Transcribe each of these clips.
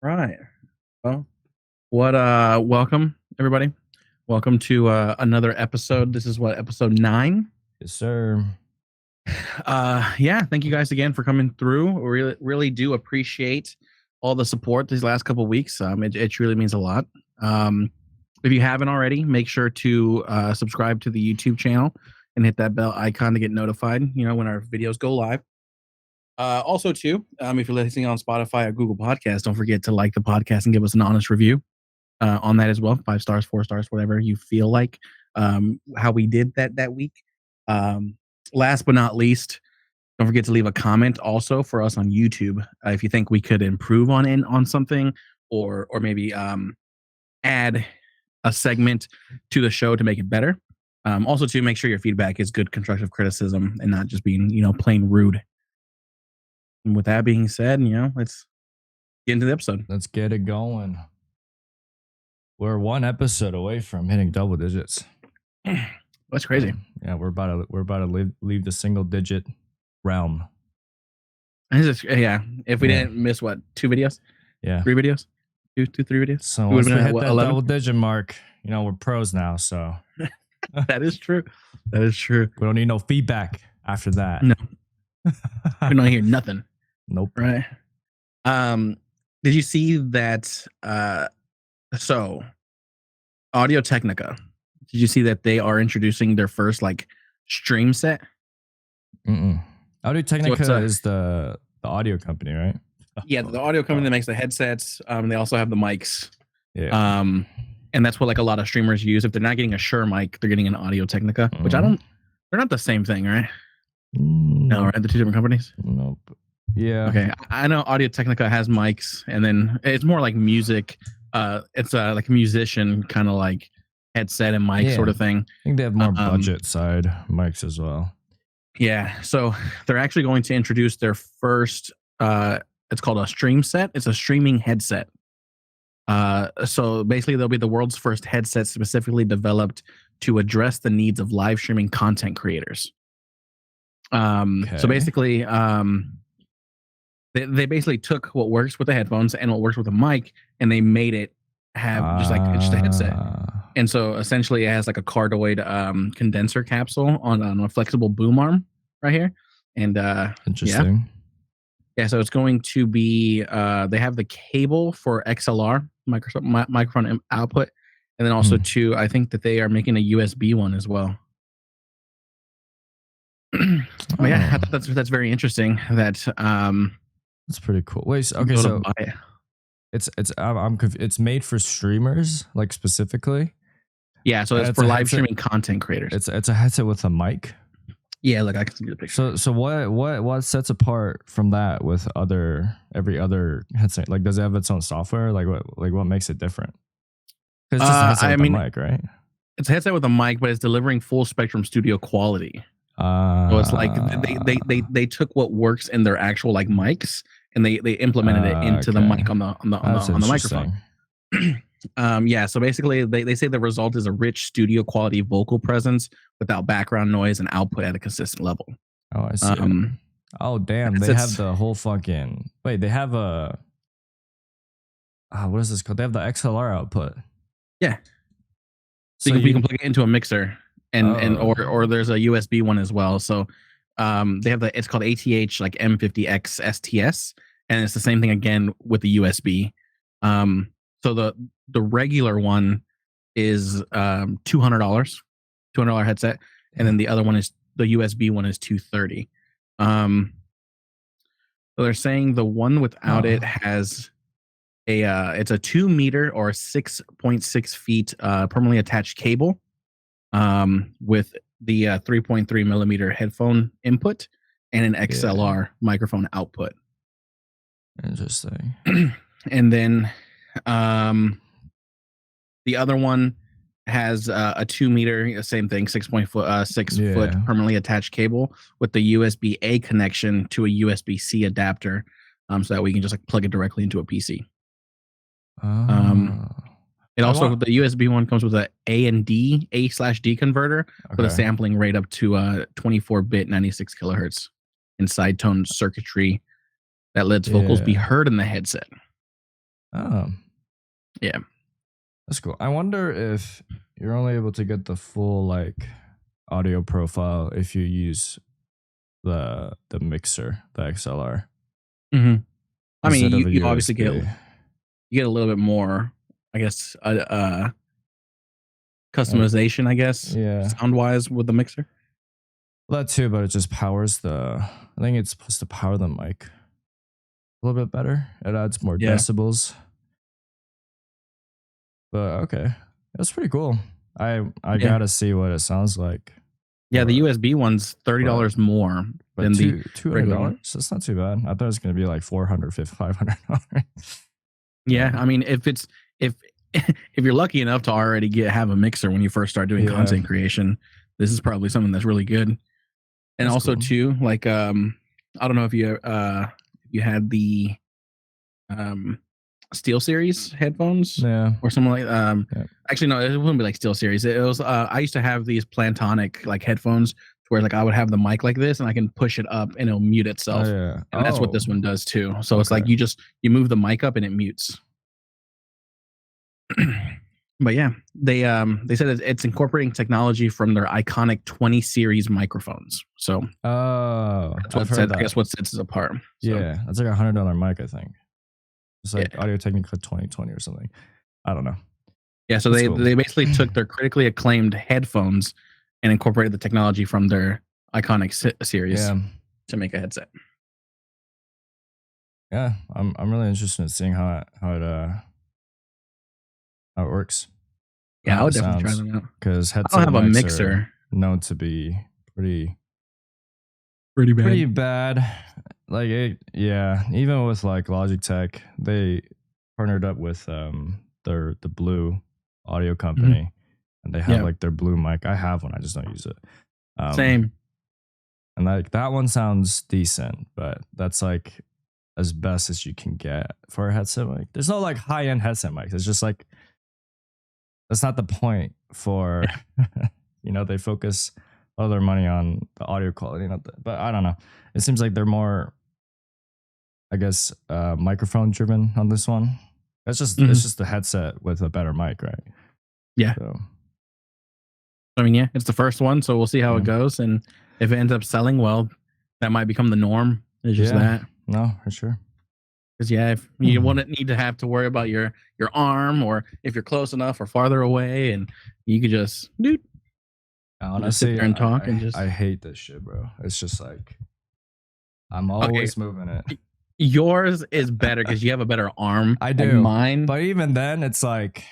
Right. Well, welcome everybody. Welcome to another episode. This is what episode 9. Yes, sir. Yeah, thank you guys again for coming through. We really do appreciate all the support these last couple of weeks. It truly means a lot. If you haven't already, make sure to subscribe to the YouTube channel and hit that bell icon to get notified, when our videos go live. Also, too, if you're listening on Spotify or Google Podcasts, don't forget to like the podcast and give us an honest review on that as well. 5 stars, 4 stars, whatever you feel like. How we did that week. Last but not least, don't forget to leave a comment also for us on YouTube if you think we could improve on something or maybe add a segment to the show to make it better. Also, to make sure your feedback is good constructive criticism and not just being plain rude. And with that being said, let's get into the episode. Let's get it going. We're one episode away from hitting double digits. That's crazy. Yeah, we're about to leave the single digit realm. Yeah. If we didn't miss 2 videos? Yeah. 3 videos? 3 videos? So once we hit that double digit mark, we're pros now. So that is true. That is true. We don't need no feedback after that. No. We don't hear nothing. Nope. Right. Did you see that? So, Audio Technica. Did you see that they are introducing their first stream set? Audio Technica is the audio company, right? Yeah, the audio company that makes the headsets. They also have the mics. Yeah. And that's what a lot of streamers use. If they're not getting a Shure mic, they're getting an Audio Technica, which they're not the same thing, right? No, right? The 2 different companies? Nope. Yeah. Okay. I know Audio Technica has mics, and then it's more like music. It's like a musician kind of like headset and mic sort of thing. I think they have more budget side mics as well. Yeah. So they're actually going to introduce their first, it's called a stream set. It's a streaming headset. So basically they'll be the world's first headset specifically developed to address the needs of live streaming content creators. So basically, they basically took what works with the headphones and what works with the mic, and they made it have just a headset. And so essentially, it has a cardioid condenser capsule on a flexible boom arm right here. And interesting. Yeah. So it's going to be they have the cable for XLR microphone output, and then also I think that they are making a USB one as well. But yeah, I thought that's very interesting. That's pretty cool. Wait, okay, so it's made for streamers, specifically. Yeah, so it's for live streaming content creators. It's a headset with a mic. Yeah, look, I can see the picture. So what sets apart from that with every other headset? Does it have its own software? What makes it different? It's just a headset with a mic, right? It's a headset with a mic, but it's delivering full spectrum studio quality. So it's they took what works in their actual mics and they implemented it into the mic on the microphone. Yeah, so basically they say the result is a rich studio quality vocal presence without background noise and output at a consistent level. Oh, I see. Oh, damn, they have the whole fucking they have a what is this called? They have the XLR output. Yeah. So you can plug it into a mixer. Or there's a USB one as well. So they have it's called ATH M50X STS, and it's the same thing again with the USB. So the regular one is $200 headset, and then the other one is the USB one is $230. So they're saying the one without it has it's a 2 meter or 6.6 feet permanently attached cable. With the 3.3 millimeter headphone input and an XLR microphone output. Interesting. And then the other one has a 2 meter, same thing, 6 foot permanently attached cable with the USB-A connection to a USB-C adapter, so that we can just plug it directly into a PC. It also the USB one comes with a A/D converter with a sampling rate up to 24-bit 96 kilohertz and side tone circuitry that lets vocals be heard in the headset. Oh, Yeah. that's cool. I wonder if you're only able to get the full like audio profile if you use the mixer, the XLR, hmm I mean, instead of a you obviously get USB. you get a little bit more, I guess, Like, customization, I guess, yeah, sound wise with the mixer. well, that too, but it just powers the. I think it's supposed to power the mic a little bit better. It adds more Yeah. decibels. But okay, that's pretty cool. I Yeah. gotta see what it sounds like. Yeah. The But USB one's but $30 more but than the two hundred regular one. dollars. That's not too bad. I thought it was gonna be like 400, $500. Yeah. Yeah, I mean, if if you're lucky enough to already have a mixer when you first start doing yeah, content creation, this is probably something that's really good. And that's also cool. too, like I don't know if you had the um Steel Series headphones Yeah, or something like yeah. actually no, it wouldn't be like Steel Series. It was I used to have these Plantonic like headphones where like I would have the mic like this and I can push it up and it'll mute Oh itself. yeah. And that's what Oh, this one does too. So it's okay. like you move the mic up and it mutes. But yeah, they said it's incorporating technology from their iconic 20 series microphones. So Oh, that's I've what heard sets I that. guess what sets it apart. So Yeah, that's like $100 mic, I think. It's like yeah. Audio Technica 2020 or something. I don't know. Yeah, so That's they cool. they basically took their critically acclaimed headphones and incorporated the technology from their iconic series Yeah, to make a headset. yeah. I'm really interested in seeing how it works, Yeah, I how would it definitely try sounds, them out. because I don't headset have a mics are mixer. known to be pretty Pretty pretty bad. Like yeah, even with like Logitech, they partnered up with the Blue audio Mhm. company, and they have Yeah, like their Blue mic. I have one, I just don't use it. Um, same. and like that one sounds decent, but that's like as best as you can get for a headset mic. There's no like high end headset mics. It's just like that's not the point for they focus all their money on the audio quality, but I don't know. It seems like they're more, I guess, microphone driven on this one. It's Mhm. just a headset with a better mic, right? Yeah, So I mean, yeah, it's the first one, so we'll see how yeah, it goes, and if it ends up selling well, that might become the norm. It's just yeah, that. no, for sure. Because yeah, if you wouldn't need to have to worry about your arm or if you're close enough or farther away, and you could just dude, just sit Honestly, there and talk and just I hate this shit, bro. It's just like I'm okay. always moving it. Yours is better because you have a better arm. I Like do, mine, but even then, it's like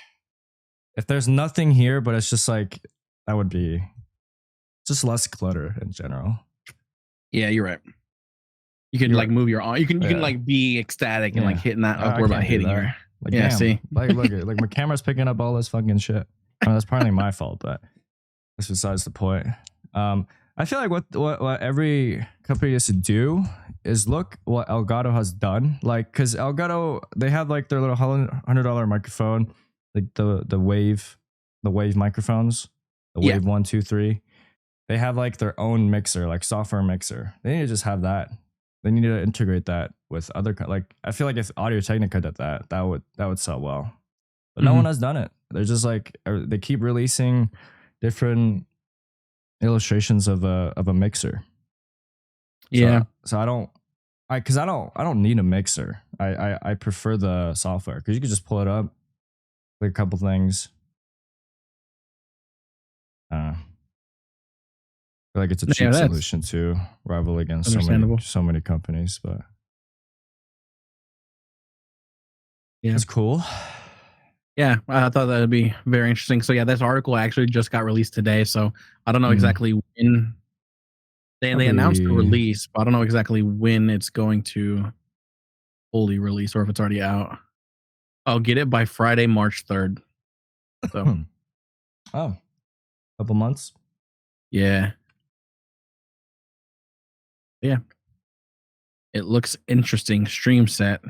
if there's nothing here, but it's just like that would be just less clutter in general. yeah, you're right. You can You're like right. move your arm. You can Yeah, like be ecstatic and like yeah. hitting that. I Worry about can't do hitting your. that. Like, Yeah, damn. see. Like, look at like my camera's picking up all this fucking shit. I mean, that's partly my fault, but that's besides the point. I feel like what every company has to do is look what Elgato has done. Like, cause Elgato, they have like their little $100 microphone, like the wave microphones, the Yeah. wave 1, 2, 3. They have like their own mixer, like software mixer. They need to just have that. They need to integrate that with other like. I feel like if Audio Technica did that, that would sell well. But no Mhm. one has done it. They're just like they keep releasing different illustrations of a mixer. Yeah. So I don't need a mixer. I prefer the software because you can just pull it up, like a couple things. I feel like it's a Yeah. cheap That's solution to rival against understandable. so many companies, but Yeah. it's cool. Yeah, I thought that would be very interesting. So yeah, this article actually just got released today. So I don't know Mm, exactly when they announced the probably release, but I don't know exactly when it's going to fully release or if it's already out. I'll get it by Friday, March 3rd. So oh, couple months. yeah, yeah, it looks interesting. Stream set,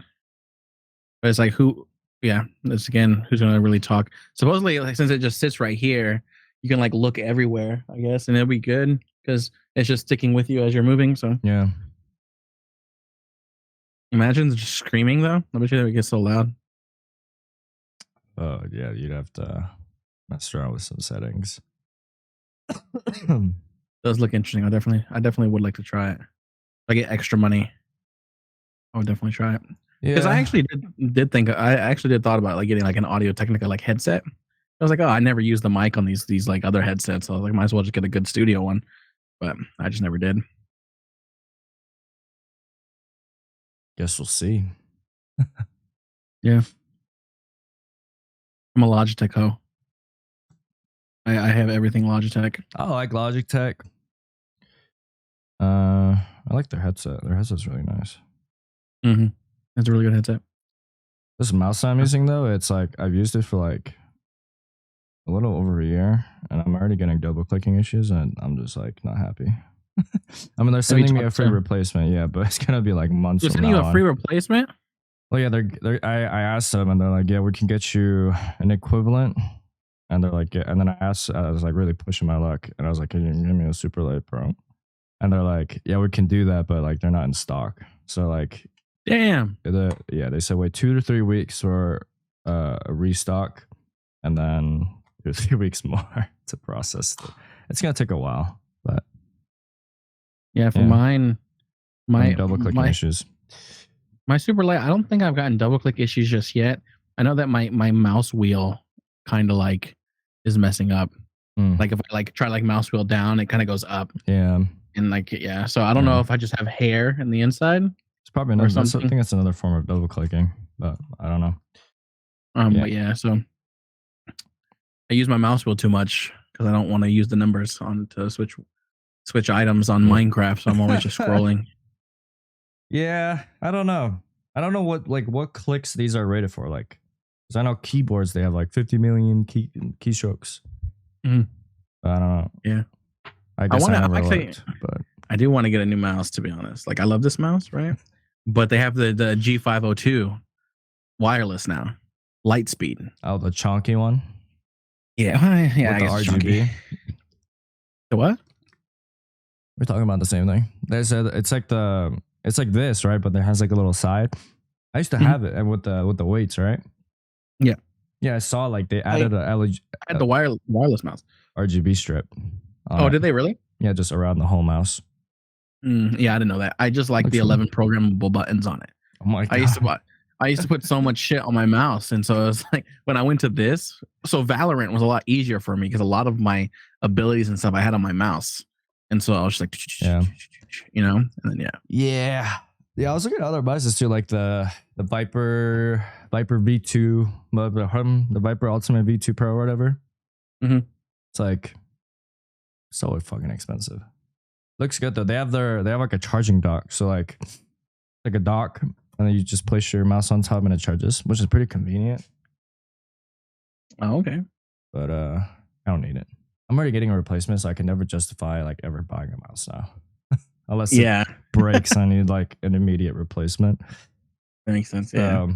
but it's like who? Yeah, this again, who's gonna really talk? Supposedly, like since it just sits right here, you can like look everywhere, I guess, and it'll be good because it's just sticking with you as you're moving. So Yeah. imagine just screaming though. I bet you that would get so loud. Oh yeah, you'd have to mess around with some settings. Does look interesting. I definitely would like to try it. If I get extra money, I would definitely try it. Because I Yeah. actually did think I actually did thought about like getting like an Audio Technica like headset. I was like, oh, I never use the mic on these like other headsets. So I was like, might as well just get a good studio one. But I just never did. Guess we'll see. Yeah, I'm a Logitech hoe. I have everything Logitech. I like Logitech. I like their headset. Their headset's really nice. Mm-hmm. That's a really good headset. This mouse I'm using though, it's like I've used it for like a little over a year, and I'm already getting double clicking issues, and I'm just like not happy. I mean, they're sending me a free replacement, yeah, but it's gonna be like months. They're sending you a free replacement? Well, yeah, I asked them, and they're like, yeah, we can get you an equivalent. And they're like, yeah. And then I was like really pushing my luck, and I was like, can you give me a Super Light Pro? And they're like, yeah, we can do that, but like they're not in stock. So like, damn. They said wait 2 to 3 weeks for a restock, and then 2 to 3 weeks more to process. It's gonna take a while, but yeah, for mine, my double clicking issues. My Super Light, I don't think I've gotten double click issues just yet. I know that my mouse wheel kind of like is messing up. Like if I like try like mouse wheel down, it kind of goes up. Yeah. And like so I don't know if I just have hair in the inside. It's probably another. I think that's another form of double clicking, but I don't know. But yeah, so I use my mouse wheel too much because I don't want to use the numbers on to switch items on Minecraft. So I'm always just scrolling. Yeah, I don't know. I don't know what clicks these are rated for. Like, because I know keyboards they have like 50 million keystrokes. But I don't know. Yeah, I guess I never looked, but I do want to get a new mouse, to be honest. Like I love this mouse, right? But they have the G502 wireless now, light speed. Oh, the chunky one. Yeah, yeah. With the RGB. Chunky. The what? We're talking about the same thing. There's it's like this, right? But there has like a little side. I used to have it, and with the weights, right? Yeah. Yeah, I saw like they added I had the wireless mouse. RGB strip. Oh, did they really? Yeah, just around the whole mouse. Yeah, I didn't know that. I just like the 11 programmable buttons on it. Oh my god! I used to put so much shit on my mouse, and so it was like when I went to this. So Valorant was a lot easier for me because a lot of my abilities and stuff I had on my mouse, and so I was just like, yeah, and then yeah. I was looking at other devices too, like the Viper V2, the Viper Ultimate V2 Pro or whatever. It's like so fucking expensive. Looks good though. They have like a charging dock, so like a dock, and then you just place your mouse on top and it charges, which is pretty convenient. Oh, okay. But I don't need it. I'm already getting a replacement, so I can never justify like ever buying a mouse now. Unless it breaks, I need like an immediate replacement. That makes sense. Yeah.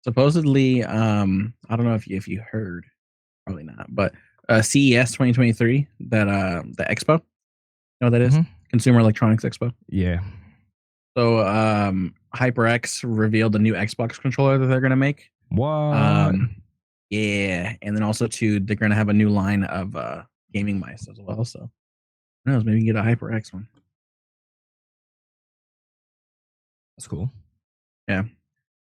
Supposedly, I don't know if you heard, probably not, but CES 2023, that the expo, you know what that is? Consumer Electronics Expo. Yeah. So HyperX revealed the new Xbox controller that they're gonna make. What? Yeah, and then also too, they're gonna have a new line of gaming mice as well. So who knows, maybe you can get a HyperX one. That's cool. Yeah,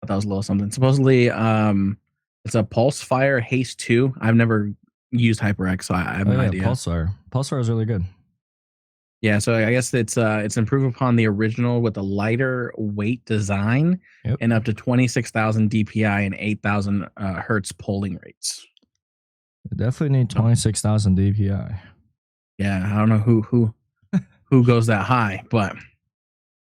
that was a little something. Supposedly, it's a Pulsefire Haste 2. I've never used HyperX, so I have no idea. Pulsefire is really good. Yeah, so I guess it's improved upon the original with a lighter weight design and up to 26,000 DPI and 8,000 hertz polling rates. You definitely need 26,000 DPI. Yeah, I don't know who goes that high, but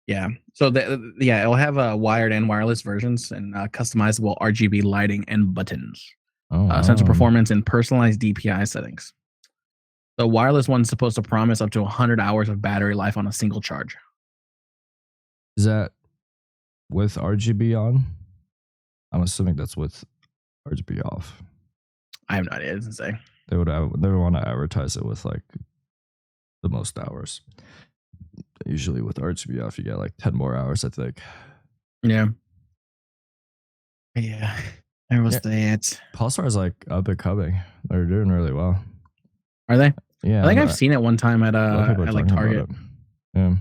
yeah. So it'll have wired and wireless versions and customizable RGB lighting and buttons, sensor performance and personalized DPI settings. The wireless one's supposed to promise up to 100 hours of battery life on a single charge. Is that with RGB on? I'm assuming that's with RGB off. I have no idea. It doesn't say. They would want to advertise it with like the most hours. Usually with RGB off, you get like 10 more hours, I think. Yeah. Yeah, there was Yeah, that. Pulsar is like up and coming. They're doing really well. Are they? I Yeah, think I've seen it one time a lot of people are at like talking about Target. it. Yeah,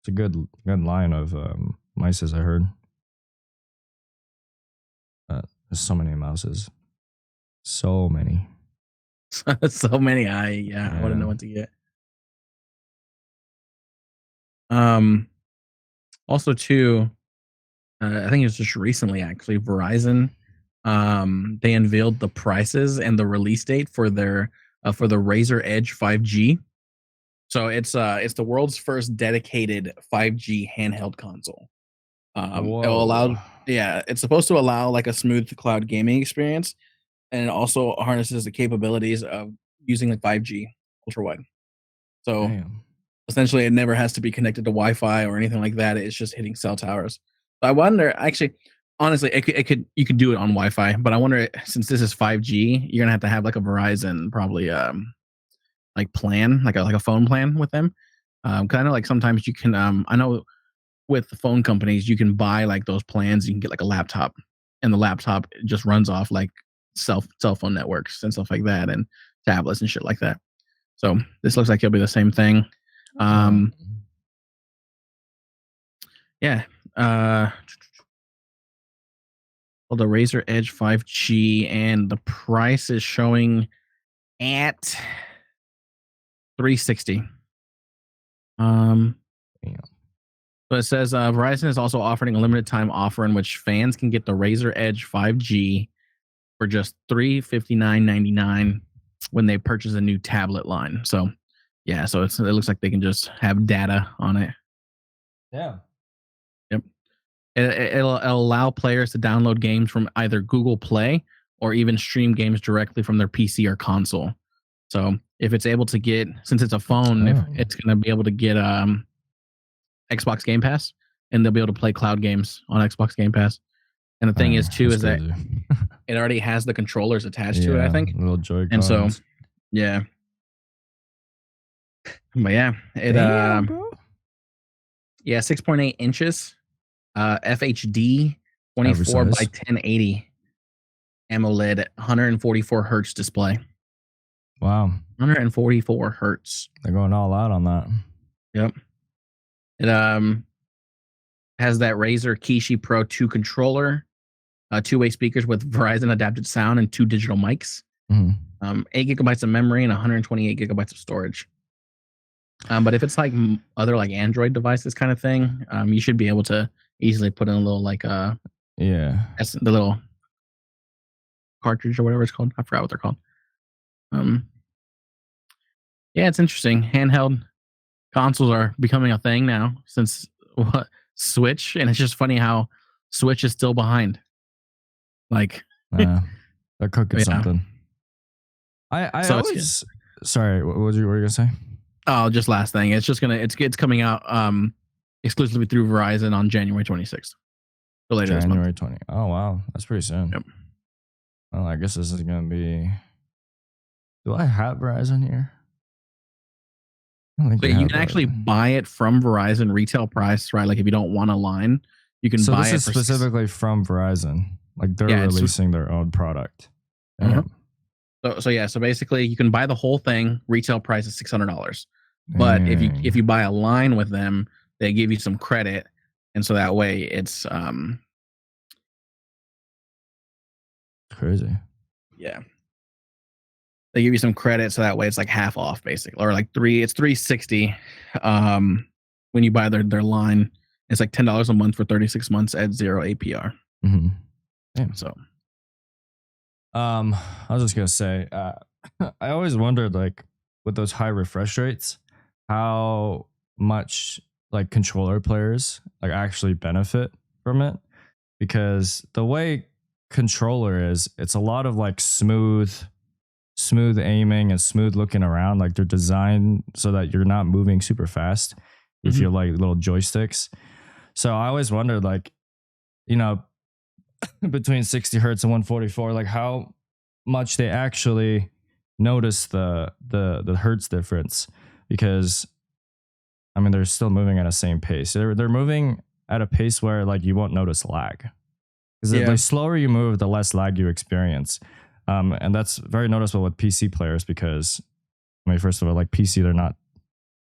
it's a good line of mices. I heard. There's so many mouses. So many. So many. I wouldn't Yeah. know what to get. Um. Also, too, I think it was just recently actually. Verizon, they unveiled the prices and the release date for the Razer Edge 5G. So it's the world's first dedicated 5G handheld console. It will allow, Whoa. yeah, it's supposed to allow like a smooth cloud gaming experience, and it also harnesses the capabilities of using like 5G ultra wide. So Damn. essentially, it never has to be connected to Wi-Fi or anything like that. It's just hitting cell towers. So I wonder, actually, honestly, you could do it on Wi-Fi, but I wonder since this is 5G, you're gonna have like a Verizon probably like plan, like a phone plan with them. Kind of like sometimes you can I know with the phone companies you can buy like those plans. You can get like a laptop, and the laptop just runs off like cell phone networks and stuff like that, and tablets and shit like that. So this looks like it'll be the same thing. Uh, Um, yeah. Uh, well, the Razer Edge 5G, and the price is showing at 360. Um, damn. So it says Verizon is also offering a limited time offer in which fans can get the Razer Edge 5G for just $359.99 when they purchase a new tablet line. So yeah, so it looks like they can just have data on it. Yeah. Yep. It'll allow players to download games from either Google Play or even stream games directly from their PC or console. So if it's able to get, since it's a phone, if Oh, it's going to be able to get Xbox Game Pass, and they'll be able to play cloud games on Xbox Game Pass. And the thing is too that's is that crazy. it already has the controllers attached to it, I Yeah, think. little And so Joy-Cons. yeah, but yeah, it Damn, bro. yeah, 6.8 inches, FHD, Every 24 by size. 1080 AMOLED, 144 hertz display. Wow. 144 hertz. They're going all out on that. Yep. It has that Razer Kishi Pro 2 controller, two-way speakers with Verizon adapted sound, and two digital mics. Mhm. 8 gigabytes of memory and 128 gigabytes of storage. But if it's like other like Android devices kind of thing, you should be able to easily put in a little like Yeah. the little cartridge or whatever it's called. I forgot what they're called. Um, yeah, it's interesting. Handheld consoles are becoming a thing now since what Switch, and it's just funny how Switch is still behind. Like, They're cooking yeah. something. I So it's always sorry, what were you gonna say? oh, just last thing. It's just gonna it's coming out exclusively through Verizon on January 26th. So later this month. January 20. Oh wow, that's pretty soon. Yep. Well, I guess this is gonna be. Do I have Verizon here? I don't think So we you have can actually Verizon. buy it from Verizon retail price, right? Like if you don't want a line, you can So buy this it is for specifically from Verizon. Like they're yeah. releasing their own product. Uh-huh. Damn. So yeah. So basically, you can buy the whole thing. Retail price is $600. But if Dang. you buy a line with them, they give you some credit, and so that way it's Crazy. yeah, they give you some credit, so that way it's like half off basically, or like it's 360 when you buy their line. It's like $10 a month for 36 months at 0 APR. Mm-hmm. Damn. So I was just gonna say, I always wondered, like, with those high refresh rates, how much like controller players like actually benefit from it, because the way controller is, it's a lot of like smooth aiming and smooth looking around. Like they're designed so that you're not moving super fast with Mhm. your like little joysticks. So I always wondered, like, you know, between 60 hertz and 144, like how much they actually notice the hertz difference, because I mean they're still moving at the same pace. They're moving at a pace where like you won't notice lag. Because the slower you move, the less lag you experience. And that's very noticeable with PC players because, I mean, first of all, like PC,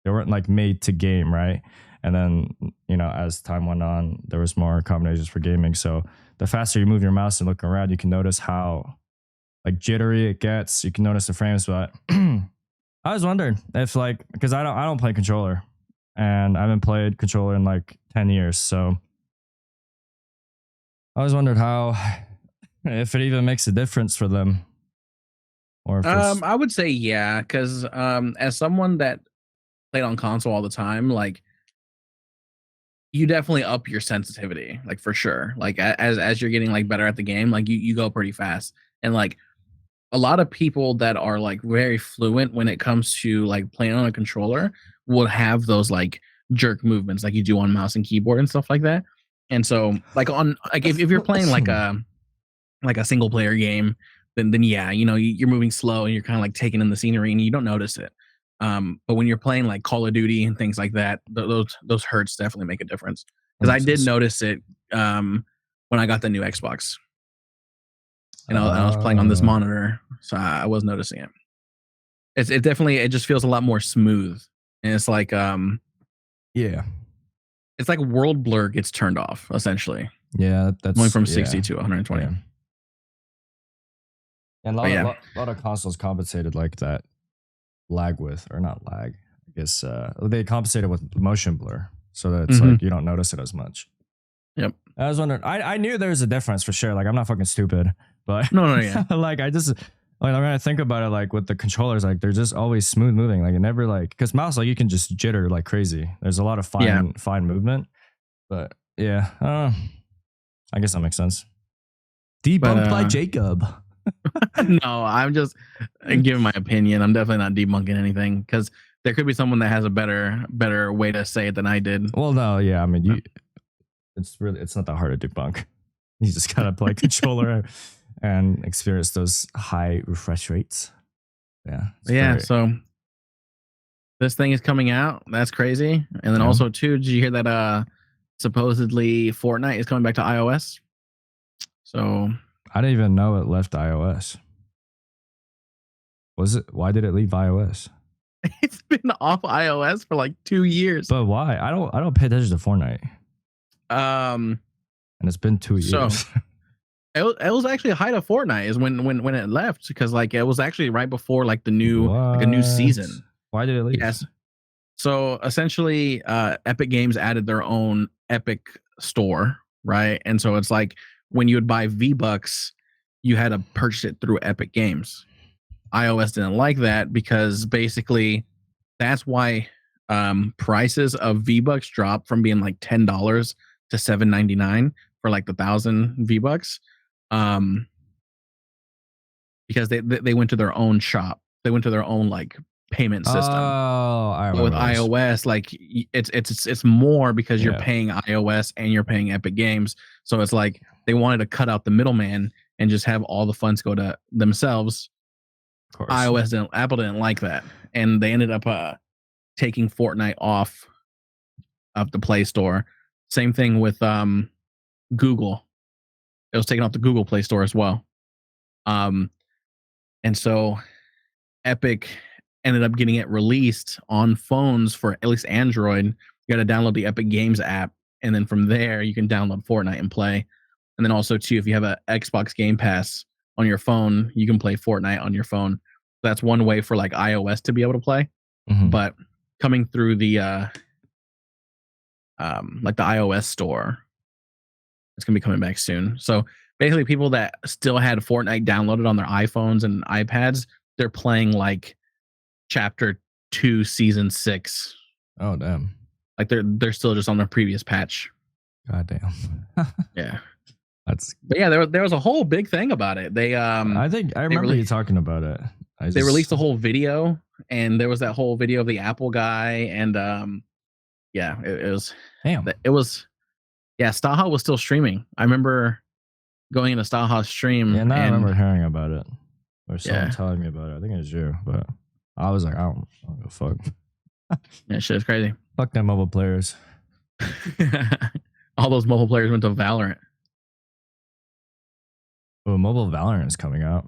they weren't like made to game, right? And then, as time went on, there was more combinations for gaming. So the faster you move your mouse and look around, you can notice how like jittery it gets. You can notice the frames, but I was wondering if because I don't play controller, and I haven't played controller in like 10 years. So I always wondered if it even makes a difference for them. Or if I would say yeah, because as someone that played on console all the time, like you definitely up your sensitivity, like for sure. Like as you're getting like better at the game, like you go pretty fast. And like a lot of people that are like very fluent when it comes to like playing on a controller will have those like jerk movements like you do on mouse and keyboard and stuff like that. And so like if you're playing like a single player game, then yeah, you're moving slow and you're kind of like taking in the scenery and you don't notice it. But when you're playing like Call of Duty and things like that, those hertz definitely make a difference. Because I did notice it when I got the new Xbox. And I was playing on this monitor, so I was noticing it. It definitely just feels a lot more smooth, and it's like yeah, it's like world blur gets turned off essentially. Yeah, that's going from 60 to 120. Yeah. And a lot of consoles compensated like that lag with, or not lag, I guess they compensated with motion blur, so that it's like you don't notice it as much. Yep. I was wondering. I knew there was a difference for sure. Like I'm not fucking stupid, but no, yeah. Like I'm gonna think about it. Like with the controllers, like they're just always smooth moving. Like it never like because mouse, like you can just jitter like crazy. There's a lot of fine movement, but yeah, I guess that makes sense. Debunked by Jacob. No, I'm just giving my opinion. I'm definitely not debunking anything because there could be someone that has a better way to say it than I did. Well, no, yeah, I mean it's not that hard to debunk. You just gotta play controller and experience those high refresh rates. Yeah. So this thing is coming out. That's crazy. And then also too, did you hear that supposedly Fortnite is coming back to iOS? So I didn't even know it left iOS. Why did it leave iOS? It's been off iOS for like 2 years. But why? I don't pay attention to Fortnite. And it's been 2 years. So it was actually a height of Fortnite is when it left, because like it was actually right before like the new like a new season. Why did it leave? Yes. So essentially, Epic Games added their own Epic store, right? And so it's like when you would buy V-Bucks, you had to purchase it through Epic Games. iOS didn't like that because basically that's why prices of V-Bucks dropped from being like $10 to $7.99 for like the 1,000 V-Bucks. Because they went to their own shop. They went to their own like payment system. Oh, I remember with this. iOS, like it's more because you're paying iOS and you're paying Epic Games. So it's like they wanted to cut out the middleman and just have all the funds go to themselves. Of course. Apple didn't like that, and they ended up taking Fortnite off of the Play Store. Same thing with Google. It was taken off the Google Play Store as well. And so Epic ended up getting it released on phones for at least Android. You got to download the Epic Games app, and then from there you can download Fortnite and play. And then also too, if you have an Xbox Game Pass on your phone, you can play Fortnite on your phone. That's one way for like iOS to be able to play. But coming through the like the iOS store, it's gonna be coming back soon. So basically, people that still had Fortnite downloaded on their iPhones and iPads, they're playing like Chapter 2, Season 6. Oh damn! Like they're still just on their previous patch. God damn. Yeah. But yeah, there was a whole big thing about it. They I think I remember you talking about it. They released a whole video, and there was that whole video of the Apple guy, and yeah, it was damn. It was Staha was still streaming. I remember going into Staha's stream. Yeah, I remember hearing about it. Or someone telling me about it. I think it was you, but I was like, I don't give a fuck. Yeah, shit is crazy. Fuck them mobile players. All those mobile players went to Valorant. Oh, mobile Valorant is coming out.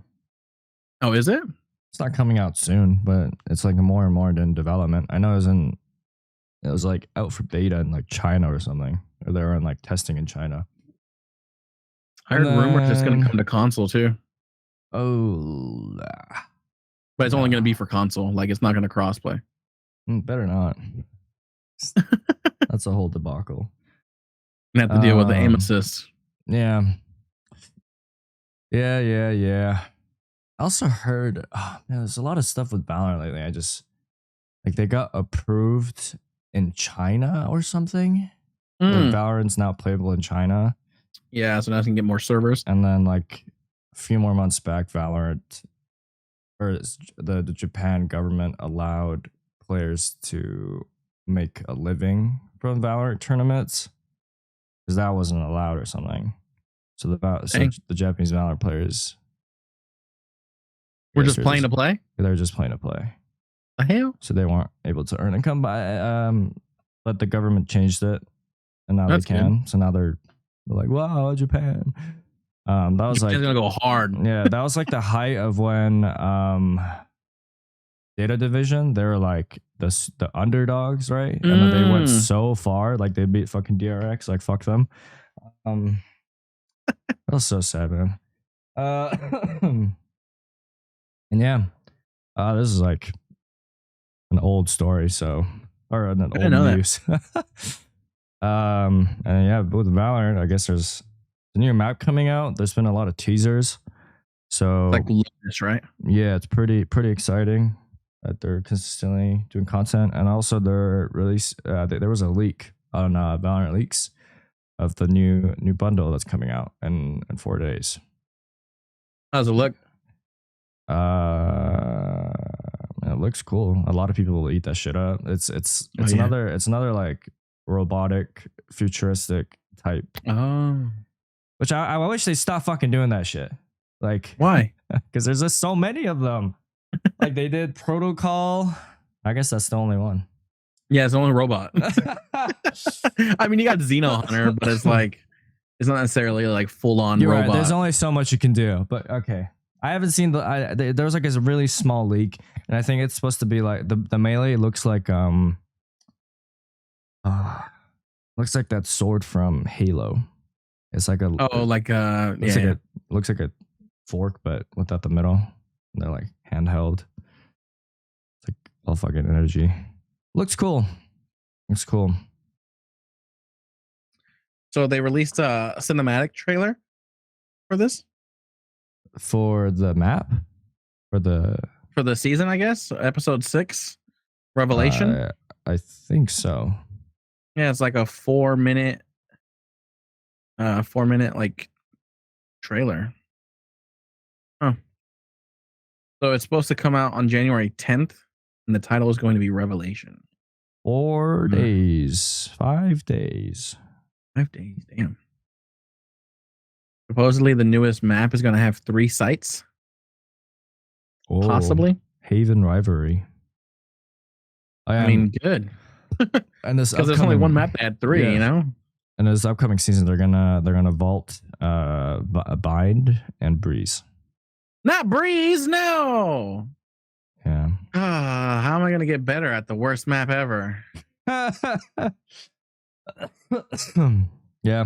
Oh, is it? It's not coming out soon, but it's like more and more in development. I know it was like out for beta in like China or something, or they were in like testing in China. I heard rumors it's going to come to console too, Oh, but it's only going to be for console. Like it's not going to crossplay. better not. That's a whole debacle. You have to deal with the aim assist. Yeah. I also heard there's a lot of stuff with Valorant lately. I just like they got approved in China or something. Like Valorant's now playable in China. Yeah, so now I can get more servers. And then like a few more months back, Valorant or the Japan government allowed players to make a living from Valorant tournaments because that wasn't allowed or something. So the Japanese Valorant players were just playing to play. They were just playing to play. The hell? So they weren't able to earn income by. But the government changed it, and now they can. Good. So now they're like, wow, Japan. That was Japan's gonna go hard. Yeah, that was like the height of when Data Division, they were like the underdogs, right? And then they went so far, like they beat fucking DRX, like fuck them. That was so sad, man. And yeah, this is like an old story, or an old news. And yeah, with Valorant, I guess there's a new map coming out. There's been a lot of teasers, so like Lucas, right? Yeah, it's pretty exciting that they're consistently doing content, and also they're there was a leak on Valorant Leaks of the new bundle that's coming out in 4 days. How's it look? It looks cool. A lot of people will eat that shit up. It's another like robotic futuristic type. Which I wish they stop fucking doing that shit. Like, why? Because there's just so many of them. Like they did Protocol. I guess that's the only one. Yeah, it's the only robot. I mean, you got Xeno Hunter, but it's like it's not necessarily like full on robot. Right. There's only so much you can do. But okay, I haven't seen there was like a really small leak, and I think it's supposed to be like the melee looks like looks like that sword from Halo. It's like looks like a fork, but without the middle. And they're like handheld. It's like all fucking energy. Looks cool. So they released a cinematic trailer for this? For the map? For the season, I guess? Episode 6? Revelation? I think so. Yeah, it's like a 4-minute like trailer. Oh. So it's supposed to come out on January 10th, and the title is going to be Revelation. 4 days. 5 days. 5 days, damn. Supposedly the newest map is going to have 3 sites. Oh, possibly. Haven Rivalry. I mean, good. And this because there's only one map that had 3, you know? And this upcoming season, they're gonna vault Bind and Breeze. Not Breeze, no. Yeah. How am I gonna get better at the worst map ever? Yeah.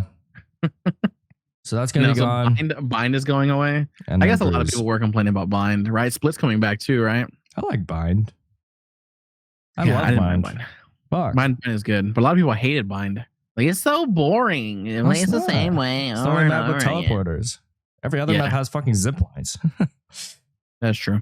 So that's gonna be gone. Bind is going away. And I guess a lot of people were complaining about Bind, right? Split's coming back too, right? I like Bind. I love Bind. Fuck. Bind is good, but a lot of people hated Bind. Like, it's so boring. It plays the same way. It's the only map with teleporters. Every other map has fucking zip lines. That's true.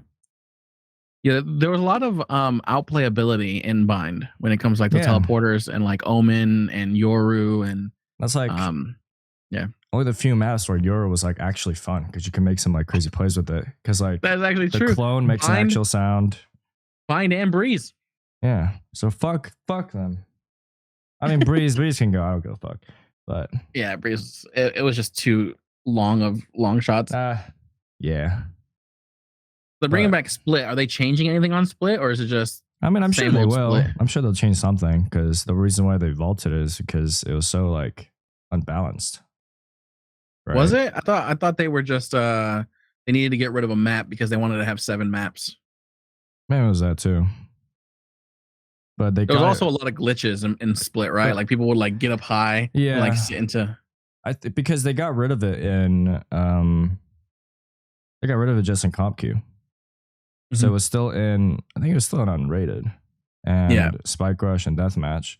Yeah, there was a lot of outplayability in Bind when it comes to like the teleporters and like Omen and Yoru and that's like only the few maps where Yoru was like actually fun because you can make some like crazy plays with it. Because like that's actually the true. Clone makes an actual sound. Bind and Breeze. Yeah. So fuck them. I mean, Breeze can go. I don't give a fuck. But yeah, Breeze. It was just too long shots. Yeah. They're bringing back Split. Are they changing anything on Split, or is it just? I mean, I'm sure they will. Split? I'm sure they'll change something because the reason why they vaulted is because it was so like unbalanced. right? Was it? I thought they were just they needed to get rid of a map because they wanted to have 7 maps. Maybe it was that too. But they There was got also it. a lot of glitches in Split, right? But Like people would like get up high and like yeah, sit into. because they got rid of it in they got rid of it just in comp queue. So it Mhm. was still in, I think it was still in unrated and Yeah. Spike Rush and Deathmatch.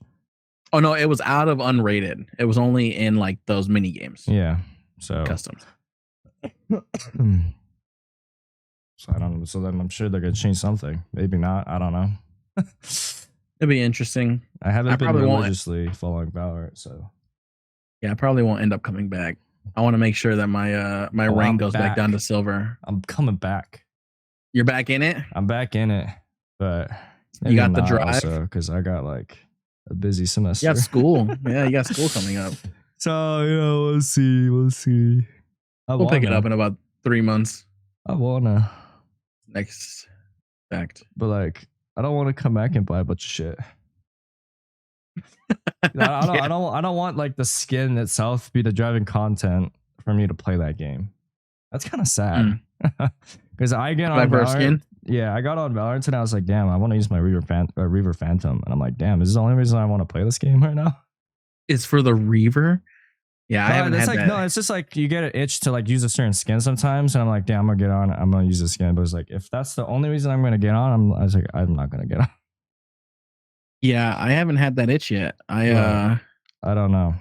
Oh no, it was out of unrated. It was only in like those mini games, Yeah. So, customs. so I don't know. So then I'm sure they're gonna change something. Maybe not. I don't know. It'd be interesting. I haven't I been probably won't. religiously following Valorant, so Yeah, I probably won't end up coming back. I want to make sure that my oh, rank I'm goes back down to back. silver. I'm coming back. You're back in it. I'm back in it, but You maybe got the not drive. also because I got like a busy You semester. got school. Yeah, you got school coming up. So we'll see. We'll see. We'll pick it up in about 3 months. I wanna. Next fact. But like, I don't want to come back and buy a bunch of shit. I don't want like the skin itself be the driving content for me to play that game. That's kind of sad. Because I get on Diverse Valorant. skin? Yeah, I got on Valorant and I was like, damn, I want to use my Reaver Phantom, and I'm like, damn, this is the only reason I want to play this game right now. It's for the Reaver. Yeah, I haven't had like that. no, it's just like you get an itch to like use a certain skin sometimes, and I'm like, damn, I'm gonna get on. I'm gonna use the skin, but it's like if that's the only reason I'm gonna get on, I was like, I'm not gonna get on. Yeah, I haven't had that itch yet. I don't know.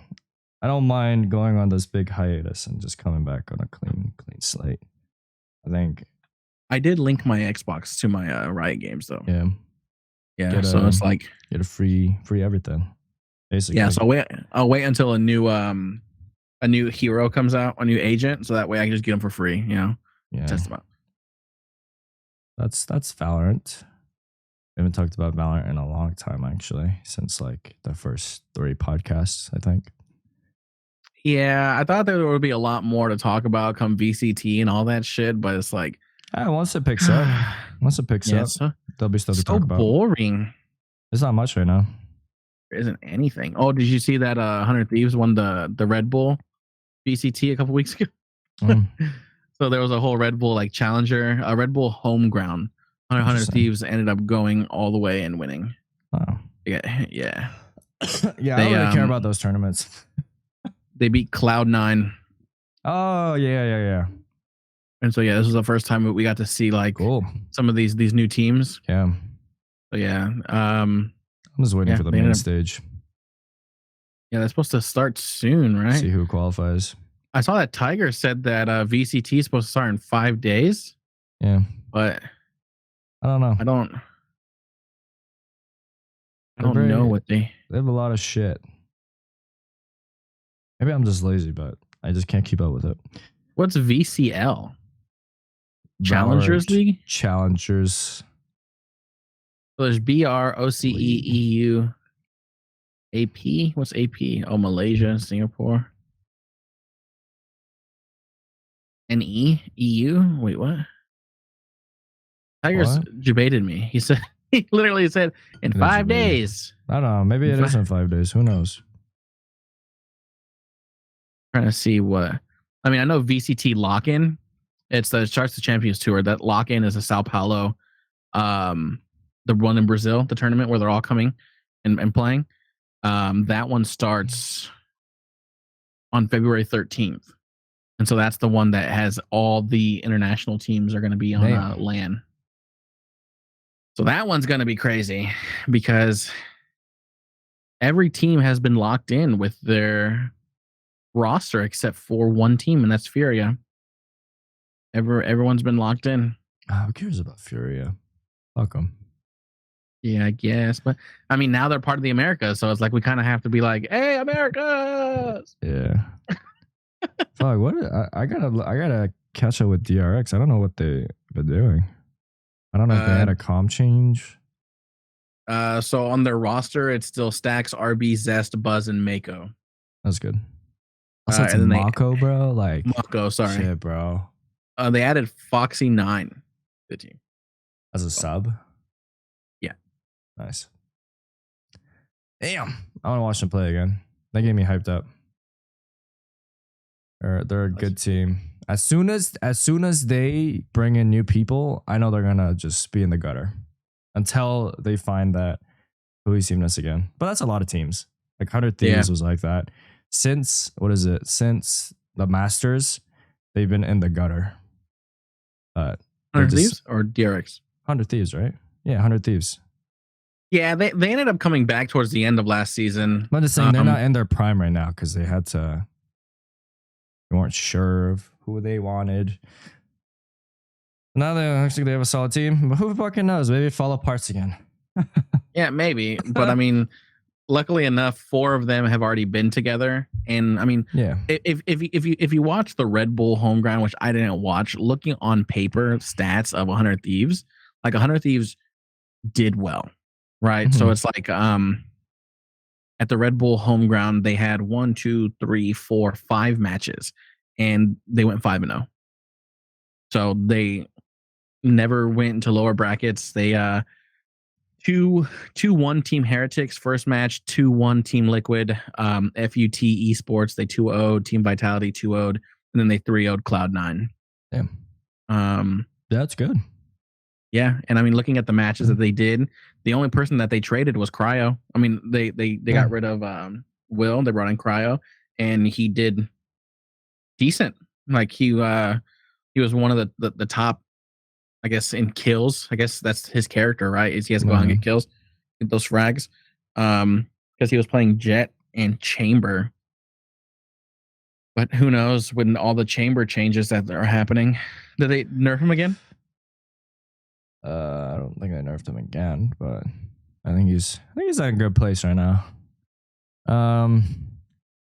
I don't mind going on this big hiatus and just coming back on a clean slate. I think I did link my Xbox to my Riot games though. yeah. Yeah, so it's like get a free everything. Basically. Yeah, so I'll wait until a new hero comes out, a new agent, so that way I can just get them for free, you know. Yeah. Test them out. That's Valorant. We haven't talked about Valorant in a long time, actually, since like the first 3 podcasts, I think. Yeah, I thought there would be a lot more to talk about come VCT and all that shit, but it's like Once it picks up, there'll be stuff to talk about. Boring. There's not much right now. There isn't anything. Oh, did you see that 100 Thieves won the Red Bull VCT a couple weeks ago? So there was a whole Red Bull like challenger, a Red Bull home ground. 100 Thieves ended up going all the way and winning. Wow. Yeah. Yeah, I don't really care about those tournaments. They beat Cloud9. Oh, yeah. And so, yeah, this was the first time we got to see like some of these new teams. Yeah. So, yeah. I'm just waiting for the main stage. Yeah, that's supposed to start soon, right? See who qualifies. I saw that Tiger said that VCT is supposed to start in 5 days. Yeah. But I don't know. I don't know what they have a lot of shit. Maybe I'm just lazy, but I just can't keep up with it. What's VCL? Challengers League? Challengers. So there's BROCEEU AP. What's AP? Oh, Malaysia, Singapore. NE? EU? Wait, what? Tiger's debated me. He said he literally said in 5 days. I don't know. Maybe it is in 5 days. Who knows? Trying to see what. I mean, I know VCT lock-in. It's the Charts to Champions Tour. That lock-in is a Sao Paulo, the one in Brazil, the tournament where they're all coming and playing. That one starts on February 13th. And so that's the one that has all the international teams are going to be on LAN. So that one's going to be crazy because every team has been locked in with their roster except for one team, and that's Furia. Everyone's been locked in. Who cares about Furia? Fuck them. Yeah, I guess. But I mean, now they're part of the Americas, so it's like we kind of have to be like, "Hey, Americas!" Yeah. Fuck. What? I gotta catch up with DRX. I don't know what they've been doing. I don't know if they had a comm change. So on their roster, it still stacks RB, Zest, Buzz, and Mako. That's good. Also, it's Mako, bro. Like Mako, sorry. Shit, bro. They added Foxy9 to the team. As a sub? Yeah. Nice. Damn. I want to watch them play again. That gave me hyped up. They're a good team. As soon as they bring in new people, I know they're gonna just be in the gutter until they find that cohesiveness again. But that's a lot of teams. Like 100 Thieves was like that. Since Since the Masters, they've been in the gutter. But 100 Thieves or DRX? 100 Thieves, right? Yeah, 100 Thieves. Yeah, they ended up coming back towards the end of last season. I'm just saying they're not in their prime right now because they weren't sure of who they wanted. Now they have a solid team, but who fucking knows? Maybe it fall apart again. Yeah, maybe. But I mean, luckily enough, 4 of them have already been together. And I mean, yeah, if you watch the Red Bull home grind, which I didn't watch, looking on paper stats of 100 Thieves, like 100 Thieves did well, right? Mm-hmm. So it's like at the Red Bull home ground, they had 1, 2, 3, 4, 5 matches, and they went 5-0. So they never went into lower brackets. They 2-1 Team Heretics first match, 2-1 Team Liquid, FUT Esports, they 2-0'd, Team Vitality 2-0'd, and then they 3-0'd Cloud9. Damn. That's good. Yeah, and I mean, looking at the matches that they did, the only person that they traded was Cryo. I mean, they got rid of Will, they brought in Cryo, and he did decent. Like he was one of the top, I guess, in kills. I guess that's his character, right? Is he has to go out and get kills, get those frags. Because he was playing Jet and Chamber. But who knows when all the Chamber changes that are happening. Did they nerf him again? I don't think I nerfed him again, but I think he's at a good place right now.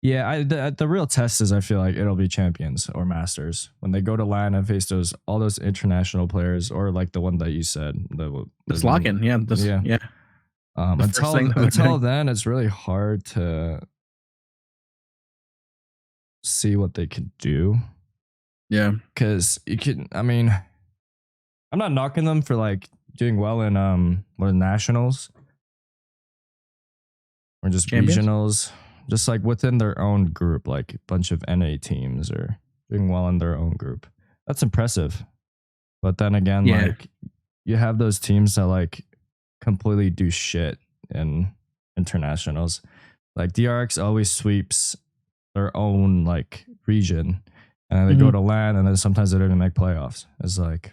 Yeah, the real test is I feel like it'll be Champions or Masters when they go to LAN and face all those international players, or like the one that you said, the lock-in, yeah. Until then, it's really hard to see what they could do. Yeah, because you can. I mean, I'm not knocking them for like doing well in nationals or just Champions? regionals. Just like within their own group, like a bunch of NA teams are doing well in their own group. That's impressive. But then again, like you have those teams that like completely do shit in internationals. Like DRX always sweeps their own like region, and they go to LAN, and then sometimes they don't even make playoffs. It's like,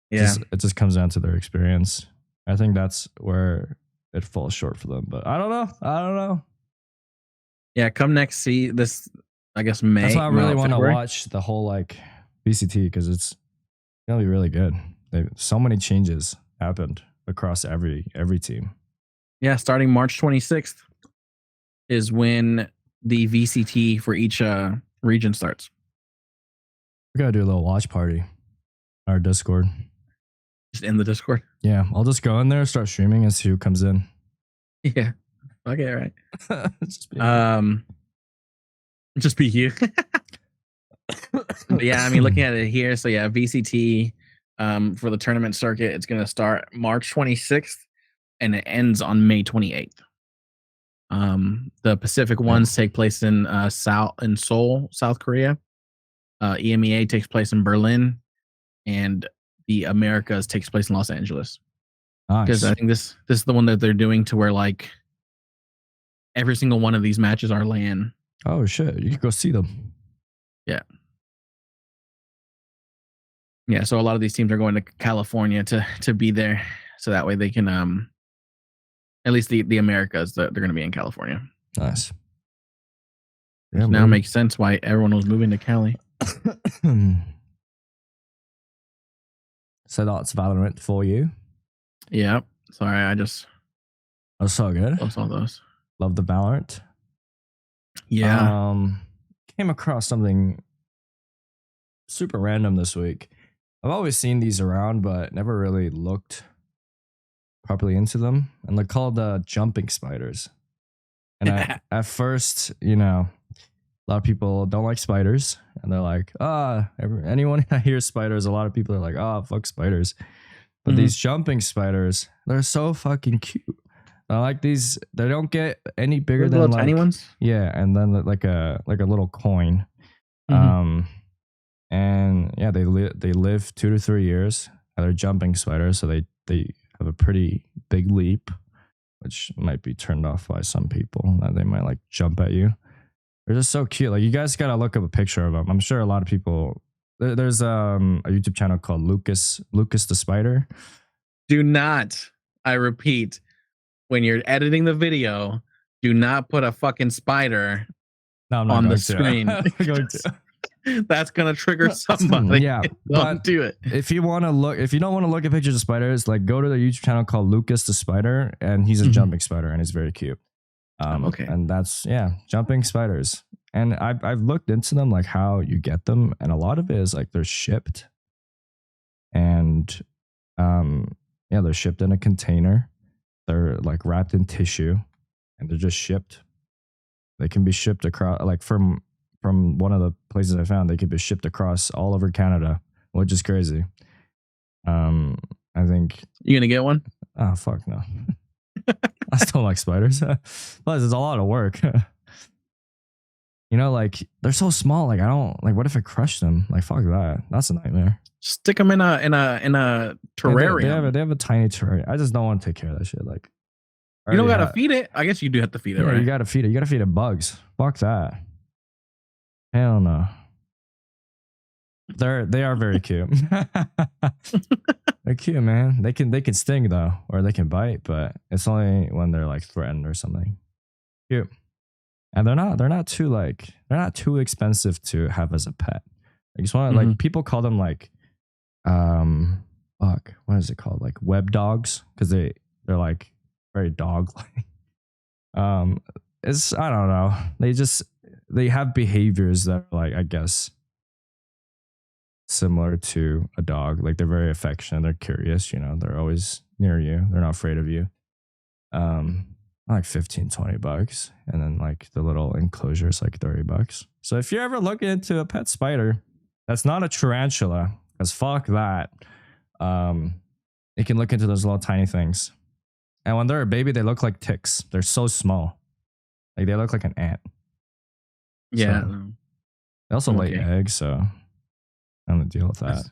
it just comes down to their experience. I think that's where it falls short for them, but I don't know. Yeah, come next this, I guess, May. That's why I really want to watch the whole like VCT, because it's gonna be really good. So many changes happened across every team. Yeah, starting March 26th is when the VCT for each region starts. We gotta do a little watch party. Our Discord. Just in the Discord? Yeah, I'll just go in there, start streaming, and see who comes in. Yeah. Okay, right. Just be you. But yeah, I mean, looking at it here, so yeah, VCT for the tournament circuit, it's going to start March 26th and it ends on May 28th. The Pacific ones take place in Seoul, South Korea. EMEA takes place in Berlin, and the Americas takes place in Los Angeles. Because I think this is the one that they're doing to where like every single one of these matches are LAN. Oh shit, you can go see them. Yeah. Yeah, so a lot of these teams are going to California to be there, so that way they can at least the Americas, they're going to be in California. Nice. Yeah, now makes sense why everyone was moving to Cali. So that's Valorant for you. Yeah. Sorry, That's so good. Love all those. Love the Valorant. Yeah. Came across something super random this week. I've always seen these around, but never really looked properly into them. And they're called jumping spiders. And at first, a lot of people don't like spiders, and they're like, anyone that hears spiders, a lot of people are like, fuck spiders. But these jumping spiders, they're so fucking cute. I like these. They don't get any bigger The than little tiny ones. yeah, and then like a little coin. Mhm. And yeah, they live 2 to 3 years. They're jumping spiders, so they have a pretty big leap, which might be turned off by some people. That they might like jump at you. They're just so cute. Like you guys gotta look up a picture of them. I'm sure a lot of people. There's a YouTube channel called Lucas the Spider. Do not, I repeat, when you're editing the video, do not put a fucking spider No, I'm not on going the to. screen. I'm not going to. That's gonna trigger somebody. Yeah, Don't do it. If you want to look, if you don't want to look at pictures of spiders, like go to the YouTube channel called Lucas the Spider, and he's a jumping spider, and he's very cute. Okay. And that's jumping spiders. And I've looked into them, like how you get them, and a lot of it is like they're shipped, and they're shipped in a container. They're like wrapped in tissue, and they're just shipped. They can be shipped across, like from one of the places I found, they could be shipped across all over Canada, which is crazy. I think You gonna get one? oh fuck no. I still like spiders. Plus, it's a lot of work. You know, like they're so small. Like I don't like. What if I crush them? Like fuck that. That's a nightmare. Stick them in a terrarium. They have a tiny terrarium. I just don't want to take care of that shit. Like You don't gotta feed it. I guess you do have to feed it, yeah, right? you gotta feed it. You gotta feed it bugs. Fuck that. Hell no. They are very cute. They're cute, man. They can sting though, or they can bite, but it's only when they're like threatened or something. Cute. And they're not too expensive to have as a pet. I just want like people call them like what is it called? Like web dogs, because they're like very dog like. It's I don't know. They have behaviors that are like, I guess, similar to a dog. Like they're very affectionate, they're curious, you know, they're always near you, they're not afraid of you. Like 15-20 bucks, and then like the little enclosure is like 30 bucks. So if you're ever looking into a pet spider that's not a tarantula, because fuck that, you can look into those little tiny things. And when they're a baby, they look like ticks. They're so small, like they look like an ant. Yeah. So, they also lay eggs, so I'm gonna deal with that. That's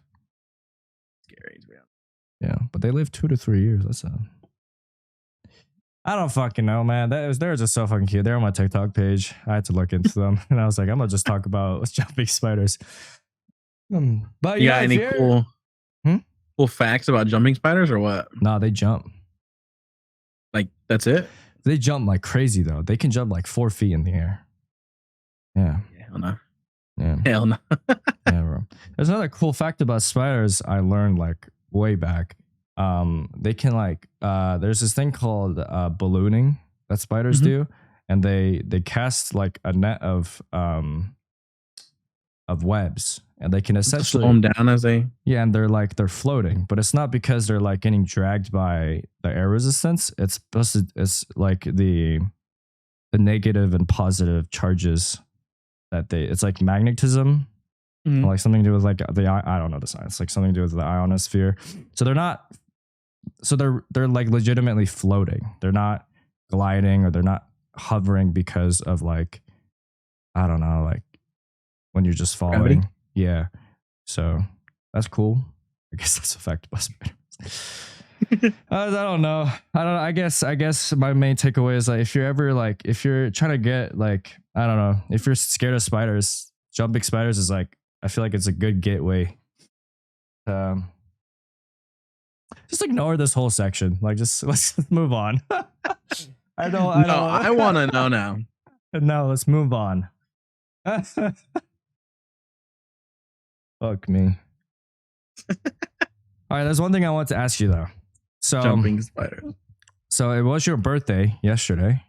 scary, to be honest. Yeah, but they live 2 to 3 years. I don't fucking know, man. They're just so fucking cute. They're on my TikTok page. I had to look into them, and I was like, I'm gonna just talk about jumping spiders. But You got any cool facts about jumping spiders or what? No, they jump. Like that's it? They jump like crazy though. They can jump like 4 feet in the air. Yeah. Hell no. Yeah. Hell no. Yeah, bro. There's another cool fact about spiders I learned like way back. They can like there's this thing called ballooning that spiders do, and they cast like a net of webs, and they can essentially slow them down as they and they're floating, but it's not because they're like getting dragged by the air resistance. It's like the negative and positive charges that it's like magnetism. Like something to do with like I don't know the science, like something to do with the ionosphere. So they're like legitimately floating. They're not gliding or they're not hovering because of like, I don't know, like when you're just falling. Gravity? Yeah. So that's cool. I guess that's a fact about spiders. I don't know. I guess my main takeaway is like if you're trying to get like, I don't know, if you're scared of spiders, jumping spiders is like, I feel like it's a good gateway. Just ignore this whole section. Like, let's move on. I want to know now. No, let's move on. Fuck me. All right, there's one thing I want to ask you though. So Jumping spiders. So it was your birthday yesterday.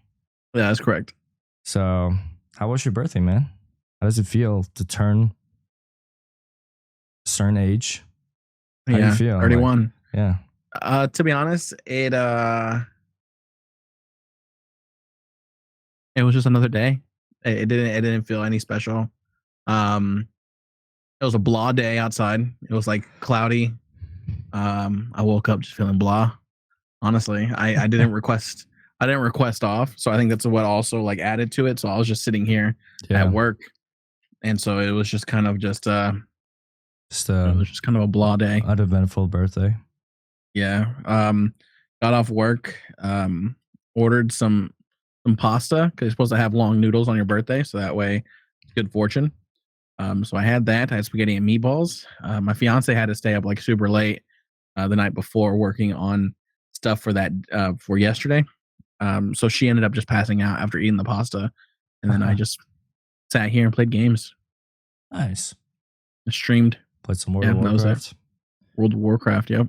Yeah, that's correct. So how was your birthday, man? How does it feel to turn a certain age? How do you feel? 31. Yeah. To be honest, it was just another day. It didn't feel any special. It was a blah day outside. It was like cloudy. I woke up just feeling blah. Honestly, I didn't request I didn't request off, so I think that's what also like added to it. So I was just sitting here at work, and so it was just kind of just it was just kind of a blah day. Uneventful birthday. Yeah. Got off work. Ordered some pasta because you're supposed to have long noodles on your birthday, so that way it's good fortune. So I had that. I had spaghetti and meatballs. My fiance had to stay up like super late the night before working on stuff for that for yesterday. So she ended up just passing out after eating the pasta, and then I just sat here and played games. Nice. I streamed. Played some World of Warcraft. World of Warcraft, yep.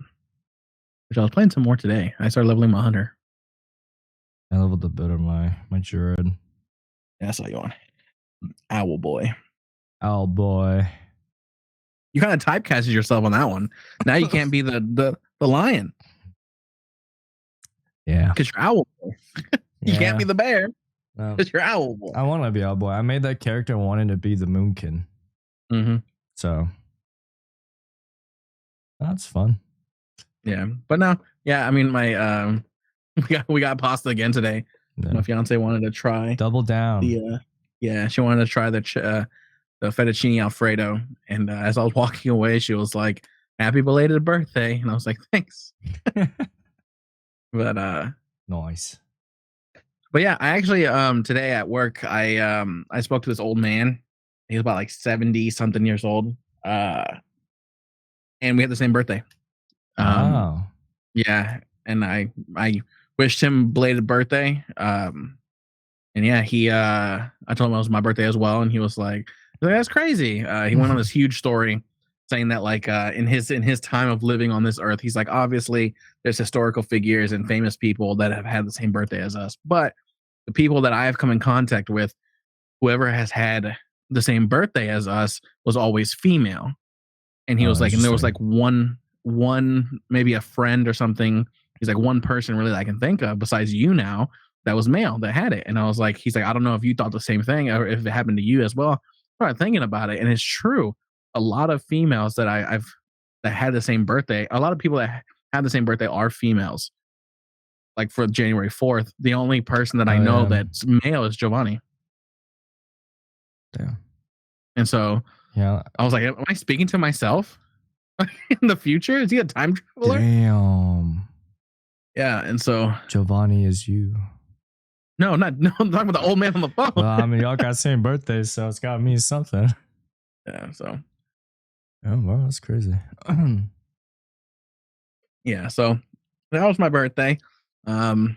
Which I was playing some more today. I started leveling my hunter. I leveled a bit of my druid. Yeah, I saw you on. Owl boy. Owl boy. You kind of typecasted yourself on that one. Now you can't be the lion. Yeah. Because you're owl boy. You can't be the bear. Because you're owl boy. I want to be owl boy. I made that character wanting to be the moonkin. Mm-hmm. So that's fun. Yeah. But no, yeah, I mean my we got pasta again today. Yeah. My fiance wanted to try double down. She wanted to try the fettuccine Alfredo, and as I was walking away, she was like, "Happy belated birthday," and I was like, "Thanks." But nice. But yeah, I actually today at work I spoke to this old man. He was about like 70 something years old, and we had the same birthday. Wow. Yeah, and I wished him belated birthday. And yeah, I told him it was my birthday as well, and he was like, "That's crazy." He went on this huge story saying that like in his time of living on this earth, he's like, obviously there's historical figures and famous people that have had the same birthday as us, but the people that I have come in contact with, whoever has had the same birthday as us was always female. And he was like, and there was like one maybe a friend or something. He's like, one person really that I can think of besides you now that was male that had it. And I was like, he's like, I don't know if you thought the same thing or if it happened to you as well. I started thinking about it, and it's true. A lot of females that that had the same birthday, a lot of people that have the same birthday are females. Like for January 4th, the only person that I know that's male is Giovanni. Damn. And so I was like, am I speaking to myself in the future? Is he a time traveler? Damn. Yeah, and so Giovanni is you. No, I'm talking about the old man on the phone. Well, I mean, y'all got the same birthdays, so it's got to mean something. Yeah, so. Oh, wow, that's crazy. Yeah, so that was my birthday. What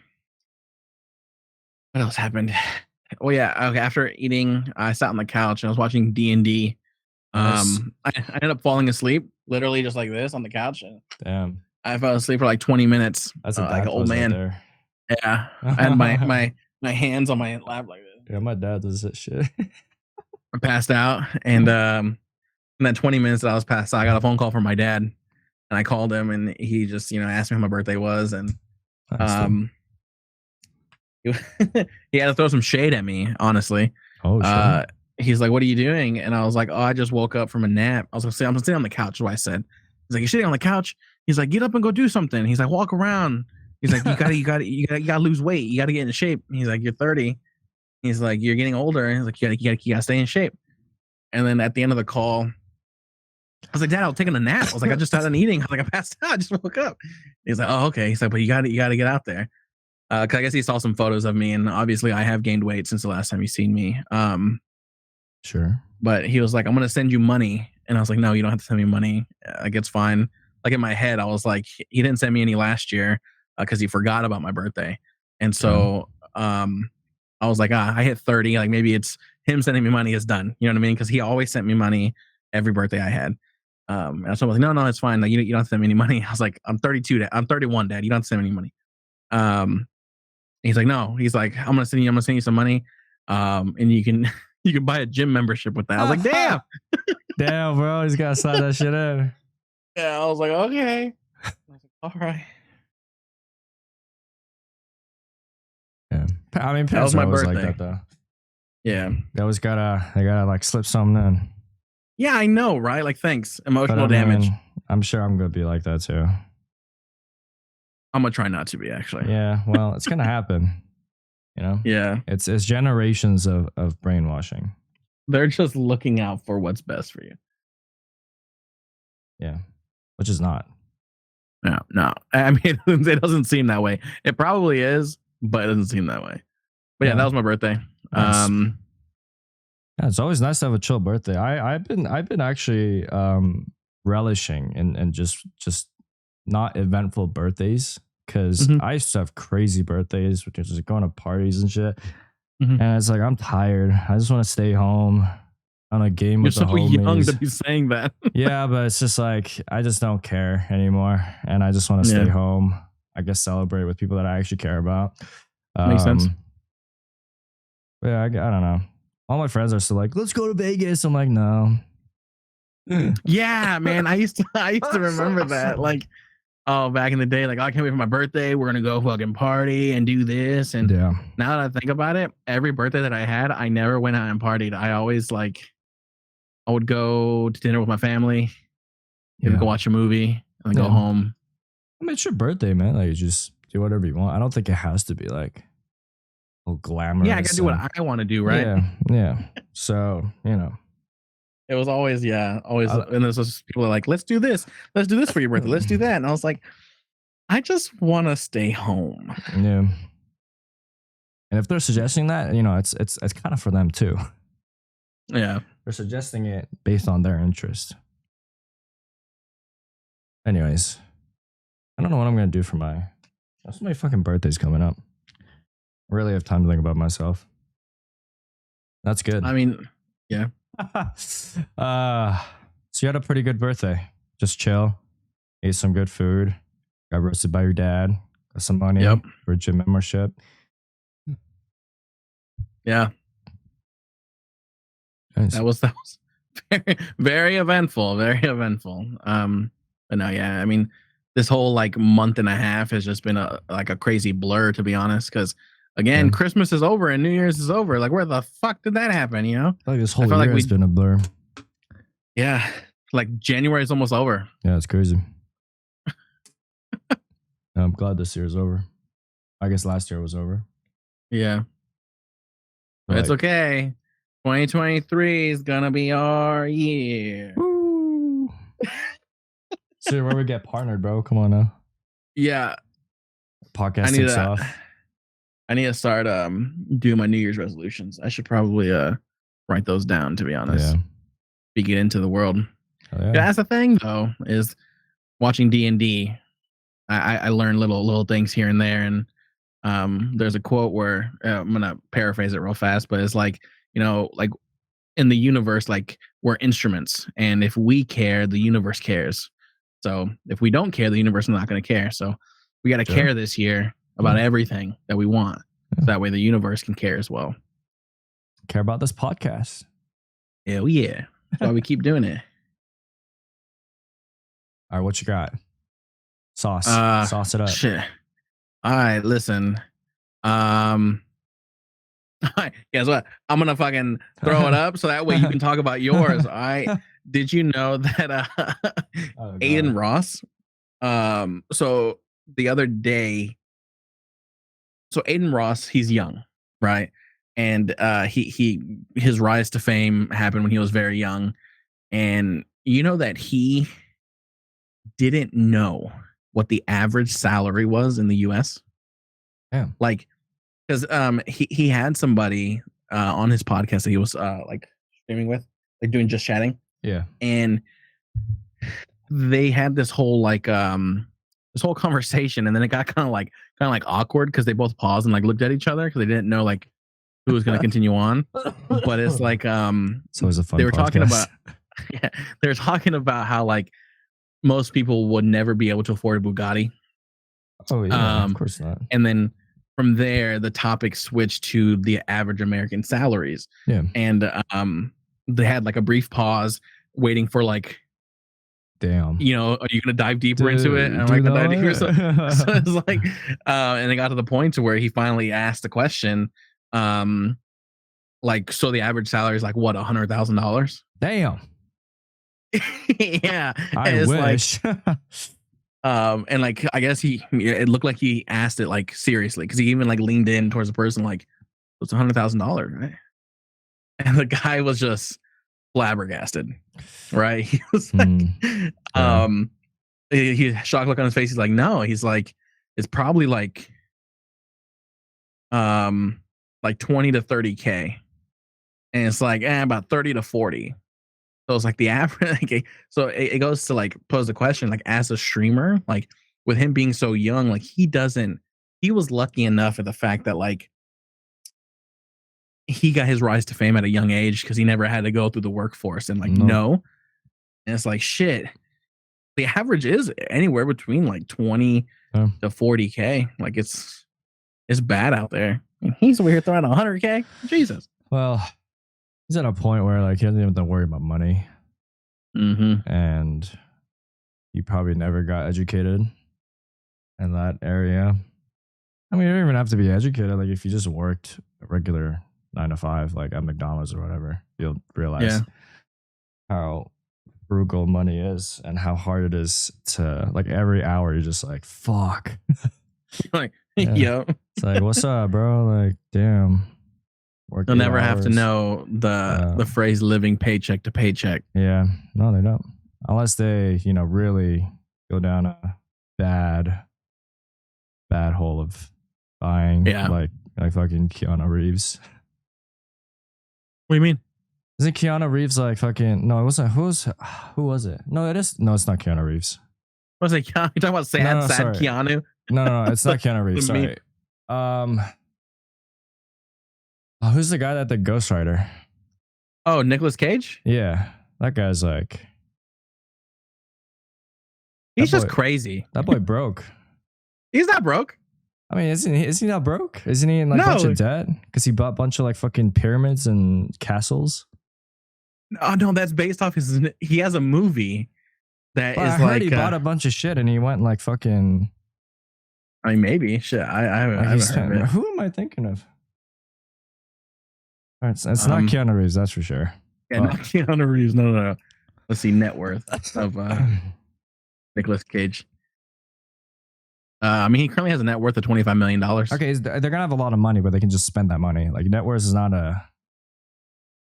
else happened? Oh yeah, okay. After eating, I sat on the couch and I was watching D&D. Nice. I ended up falling asleep, literally just like this on the couch. Damn. I fell asleep for like 20 minutes. That's a like an old man. Right there. Yeah, I had my hands on my lap like this. Yeah, my dad does that shit. I passed out, and in that 20 minutes that I was passed out, I got a phone call from my dad, and I called him, and he just asked me how my birthday was, and he had to throw some shade at me, honestly. Oh, sure. He's like, "What are you doing?" And I was like, "Oh, I just woke up from a nap." I was gonna say, "I'm sitting on the couch." Is what I said. He's like, "You're sitting on the couch?" He's like, "Get up and go do something." He's like, "Walk around." He's like, you gotta lose weight. You gotta get in shape. He's like, "You're 30." He's like, "You're getting older." He's like, you gotta stay in shape. And then at the end of the call, I was like, "Dad, I was taking a nap." I was like, "I just started eating." I was like, "I passed out. I just woke up." He's like, "Oh, okay." He's like, "But you gotta get out there." Cause I guess he saw some photos of me, and obviously I have gained weight since the last time he's seen me. Sure. But he was like, "I'm gonna send you money," and I was like, "No, you don't have to send me money. Like it's fine." Like in my head, I was like, he didn't send me any last year because he forgot about my birthday, and so I was like, I hit 30. Like maybe it's him sending me money is done. You know what I mean? Because he always sent me money every birthday I had. And so I was like, no, it's fine. Like you don't have to send me any money. I was like, I'm 32. I'm 31, Dad. You don't have to send me any money. He's like, no. He's like, I'm gonna send you some money. And you can buy a gym membership with that. I was like, damn. Damn, bro. He's gotta slide that shit in. Yeah, I was like, okay. I was like, all right. Yeah. I mean, that was my birthday. Like that, though. Yeah. They always gotta like slip something in. Yeah, I know, right? Like, thanks. Emotional damage. I'm sure I'm gonna be like that too. I'm gonna try not to be actually. Yeah, well, it's gonna happen. You know, Yeah, it's generations of brainwashing. they're just looking out for what's best for you. Yeah, which is not. No, no. I mean, it doesn't seem that way. It probably is, but it doesn't seem that way. But yeah, Yeah. that was my birthday. Nice. Yeah, it's always nice to have a chill birthday. I've been actually relishing and just not eventful birthdays because Mhm. I used to have crazy birthdays, which is just going to parties and shit. Mhm. And it's like I'm tired. I just want to stay home on a game You're with the so young to homies. be saying that. Yeah, but it's just like I just don't care anymore, and I just want to stay Yeah, home. I guess celebrate with people that I actually care about. makes sense. Yeah, I don't know. All my friends are still like, "Let's go to Vegas." I'm like, no. Yeah, man. I used to remember that. Like, oh, back in the day, like, oh, I can't wait for my birthday. We're gonna go fucking party and do this. And Yeah, now that I think about it, every birthday that I had, I never went out and partied. I always like I would go to dinner with my family, maybe yeah. go watch a movie, and then go Yeah. home. I mean, it's your birthday, man. Like, you just do whatever you want. I don't think it has to be like all glamorous. Yeah, I gotta do what I want to do, right? Yeah, yeah. So It was always, always, I- and there's those people that are like, let's do this for your birthday, let's do that, and I was like, I just want to stay home. yeah. And if they're suggesting that, it's kind of for them too. Yeah, They're suggesting it based on their interest. Anyways, I don't know what I'm gonna do for my. That's my fucking birthday's coming up. I really have time to think about myself. That's good. I mean, yeah, So you had a pretty good birthday. Just chill, ate some good food, got roasted by your dad, got some money Yep. for a gym membership. yeah. Nice. That was very, very eventful, very eventful. But no, yeah, I mean, this whole like month and a half has just been a crazy blur, to be honest. Because again, Yeah. Christmas is over and New Year's is over. Like, where the fuck did that happen? You know? I feel like this whole felt year like has been a blur. Yeah, like January is almost over. Yeah, it's crazy. I'm glad this year is over. I guess last year was over. Yeah, but it's okay. 2023 is gonna be our year. Woo. See where we get partnered, bro. Come on now. Yeah, Podcast I need takes to. off. I need to start doing my New Year's resolutions. I should probably write those down, to be honest. Yeah. Be get into the world. Yeah. That's the thing though, is watching D&D. I learn little things here and there, and there's a quote where I'm gonna paraphrase it real fast, but it's like, like in the universe, like we're instruments, and if we care, the universe cares. So if we don't care, the universe is not going to care. So we got to care this year about everything that we want. So that way the universe can care as well. Care about this podcast. Hell yeah. That's why we keep doing it. All right, what you got? Sauce. Sauce it up. Shit. All right, listen. Guess what? I'm gonna fucking throw it up so that way you can talk about yours. All right. Did you know that Adin Ross? So the other day, so Adin Ross, he's young, right? And his rise to fame happened when he was very young. And you know that he didn't know what the average salary was in the US? Yeah. Like, because he had somebody on his podcast that he was like streaming with, like doing just chatting. Yeah. And they had this whole this whole conversation, and then it got kind of like awkward because they both paused and like looked at each other because they didn't know like who was going to continue on. But it's like it's always a fun they were podcast. talking about they were talking about how like most people would never be able to afford a Bugatti. Oh yeah, of course not. And then from there, the topic switched to the average American salaries. Yeah. And they had like a brief pause, waiting for like, damn, are you gonna dive deeper into it? And I'm like, dive deeper. So it's like, and it got to the point to where he finally asked the question, like, so the average salary is like what, $100,000? Damn. Yeah, I wish. And like I guess it looked like he asked it like seriously because he even like leaned in towards the person like it's $100,000, right? And the guy was just flabbergasted, right? He was like, Yeah. he shocked look on his face. He's like, no, he's like, it's probably like 20 to 30K, and it's like about 30 to 40. So it's like the average. Like, so it goes to like pose the question, like as a streamer, like with him being so young, like he was lucky enough at the fact that like he got his rise to fame at a young age because he never had to go through the workforce and like no. And it's like shit. The average is anywhere between like 20 to 40K. Like it's bad out there. And he's over here throwing 100K. Jesus. Well, he's at a point where like he doesn't even have to worry about money. And he probably never got educated in that area. I mean, you don't even have to be educated. Like if you just worked a regular 9 to 5, like at McDonald's or whatever, you'll realize how frugal money is and how hard it is to like every hour you're just like fuck. Like yo, it's like what's up, bro? Like damn. You'll never have to know the phrase living paycheck to paycheck. Yeah, no, they don't. Unless they, really go down a bad hole of buying, like fucking Keanu Reeves. What do you mean? Isn't Keanu Reeves like fucking? No, it wasn't. Who was it? No, it is. No, it's not Keanu Reeves. Was it Keanu? You talking about sad Keanu? No, it's not Keanu Reeves. Sorry. Who's the guy that the Ghost Rider? Oh, Nicolas Cage? Yeah, that guy's like. He's just crazy. That boy broke. He's not broke. I mean, is he not broke? Isn't he in like a bunch of debt? Because he bought a bunch of like fucking pyramids and castles. Oh no, that's based off he has a movie that is I heard he bought a bunch of shit and he went like fucking. I mean, maybe shit. I haven't heard of it. Who am I thinking of? It's not Keanu Reeves, that's for sure. Yeah, not Keanu Reeves. No. Let's see, net worth of Nicolas Cage. I mean, he currently has a net worth of $25 million. Okay, they're gonna have a lot of money, but they can just spend that money. Like net worth is not a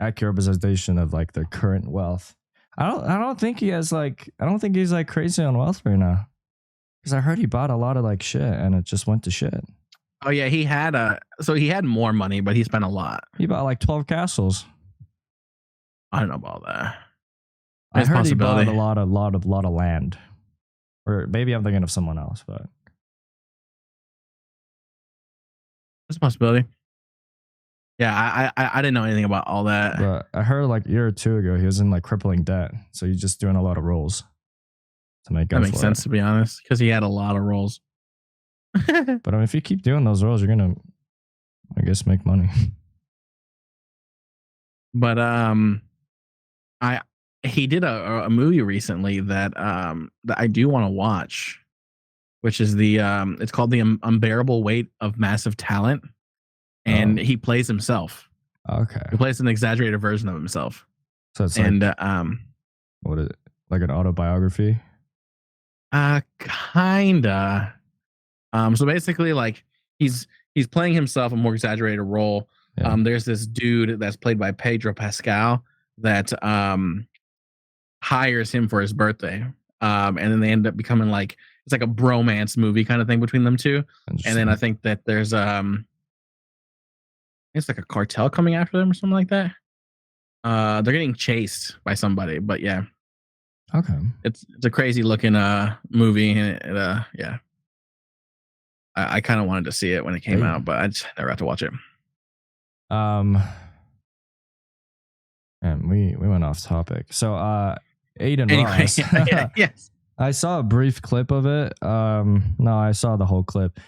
accurate representation of like their current wealth. I don't think he has like. I don't think he's like crazy on wealth right now. Because I heard he bought a lot of like shit and it just went to shit. Oh yeah, he had more money, but he spent a lot. He bought like 12 castles. I don't know about that. I heard he bought a lot of land. Or maybe I'm thinking of someone else, but it's a possibility. Yeah, I didn't know anything about all that. But I heard like a year or two ago he was in like crippling debt, so he's just doing a lot of rolls to make up. That makes sense, to be honest, because he had a lot of roles. But I mean, if you keep doing those roles, you're gonna, I guess, make money. But he did a movie recently that I do want to watch, which is it's called The Unbearable Weight of Massive Talent, and he plays himself. Okay, he plays an exaggerated version of himself. So it's like, what is it? Like an autobiography? Kinda. So basically, like he's playing himself a more exaggerated role. Yeah. There's this dude that's played by Pedro Pascal that hires him for his birthday. And then they end up becoming like it's like a bromance movie kind of thing between them two. And then I think that there's it's like a cartel coming after them or something like that. They're getting chased by somebody, but yeah. Okay. It's a crazy looking movie, and yeah. I kind of wanted to see it when it came out, but I just never got to watch it. And we went off topic. So Adin Ross. Yes. I saw a brief clip of it. No, I saw the whole clip.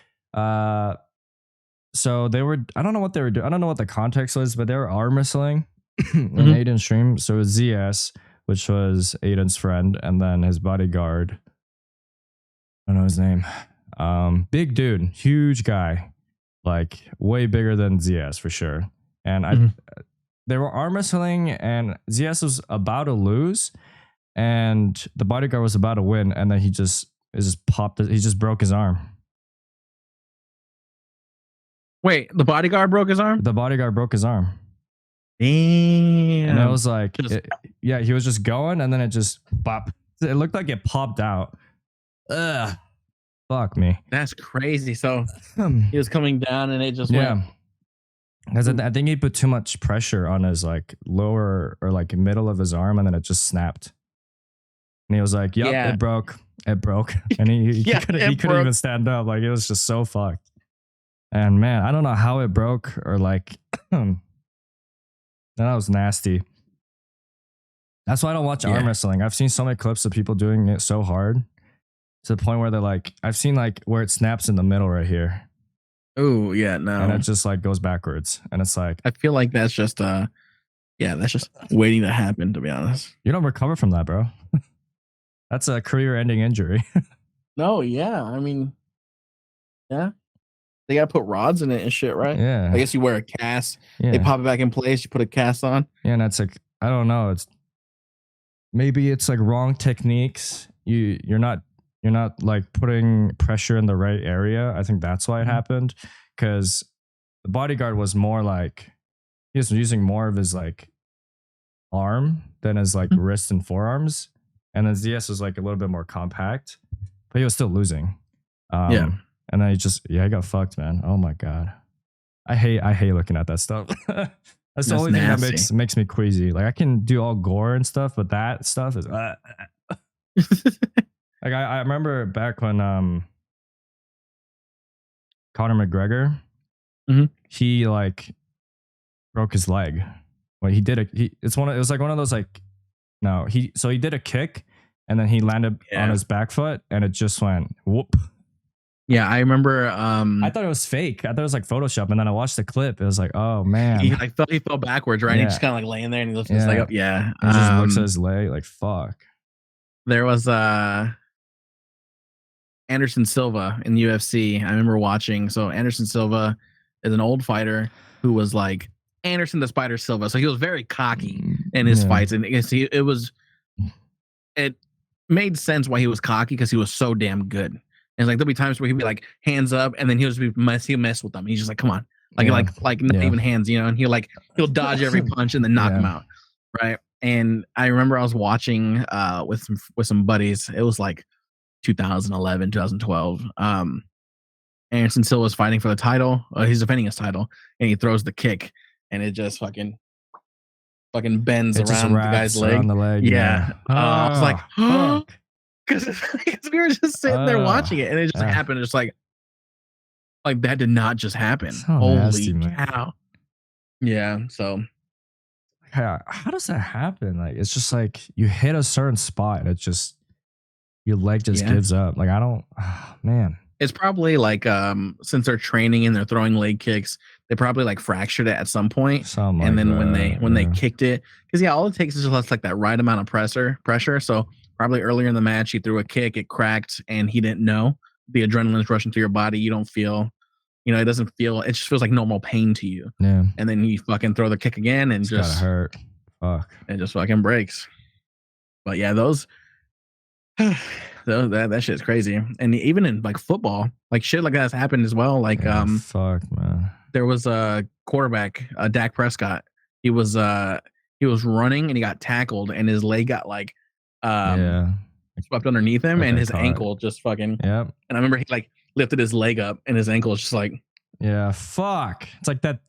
So they were, I don't know what they were doing. I don't know what the context was, but they were arm wrestling in Adin's stream. So it was ZS, which was Adin's friend, and then his bodyguard. I don't know his name. Big dude, huge guy, like way bigger than ZS for sure. And they were arm wrestling, and ZS was about to lose, and the bodyguard was about to win, and then he just It just popped. He just broke his arm. Wait, the bodyguard broke his arm? The bodyguard broke his arm. Damn. And it was like, yeah, he was just going, and then it just pop. It looked like it popped out. Ugh. Fuck me. That's crazy. So he was coming down, and it just went. Because I think he put too much pressure on his like lower or like middle of his arm, and then it just snapped. And he was like, "Yep, it broke. It broke." And he couldn't even stand up. Like it was just so fucked. And man, I don't know how it broke or like that was nasty. That's why I don't watch arm wrestling. I've seen so many clips of people doing it so hard to the point where they're like, I've seen like where it snaps in the middle right here. Oh yeah, no. And it just like goes backwards. And it's like, I feel like that's just that's just waiting to happen, to be honest. You don't recover from that, bro. That's a career-ending injury. No, yeah. I mean, yeah. They gotta put rods in it and shit, right? Yeah. I guess you wear a cast. Yeah. They pop it back in place. You put a cast on. Yeah, and that's like, I don't know. Maybe it's like wrong techniques. You're not like putting pressure in the right area. I think that's why it happened. Because the bodyguard was more like he was using more of his like arm than his like wrist and forearms, and then ZS was like a little bit more compact, but he was still losing. And then I got fucked, man. Oh my god, I hate looking at that stuff. That's the only thing that makes me queasy. Like I can do all gore and stuff, but that stuff is. Like I remember back when Conor McGregor, he like broke his leg. Well, he did it was like one of those like he did a kick and then he landed on his back foot and it just went whoop. Yeah, I remember. I thought it was fake. I thought it was like Photoshop, and then I watched the clip. It was like, oh man, he fell backwards, right? Yeah. He just kind of like laying there, and he looks his leg up. Yeah, he just looks at his leg like fuck. There was Anderson Silva in the UFC. I remember watching. So Anderson Silva is an old fighter who was like Anderson the Spider Silva. So he was very cocky in his fights, and it made sense why he was cocky because he was so damn good. And like there'll be times where he'd be like hands up, and then he'll mess with them. He's just like, come on, like not even hands, and he'll dodge every punch and then knock him out, right? And I remember I was watching with some buddies. It was like 2011, 2012. Anderson Silva was fighting for the title. He's defending his title, and he throws the kick, and it just fucking bends around the guy's leg. The leg. Yeah. I was like, because we were just sitting there watching it, and it just happened. Just like that did not just happen. So holy nasty, cow! Yeah. So how does that happen? Like it's just like you hit a certain spot, and it just your leg just gives up. Like I don't, man. It's probably like since they're training and they're throwing leg kicks, they probably like fractured it at some point. And then when they kicked it, because all it takes is just like that right amount of pressure. So probably earlier in the match, he threw a kick, it cracked, and he didn't know. The adrenaline's rushing through your body. You don't feel, it doesn't feel. It just feels like normal pain to you. Yeah. And then you fucking throw the kick again, and it's just gotta hurt. Fuck. It just fucking breaks. But yeah, those. That shit's crazy. And even in like football, like shit like that has happened as well. Like fuck, man. There was a quarterback, Dak Prescott. He was running and he got tackled and his leg got like swept underneath him and his ankle just fucking And I remember he like lifted his leg up and his ankle was just like fuck. It's like that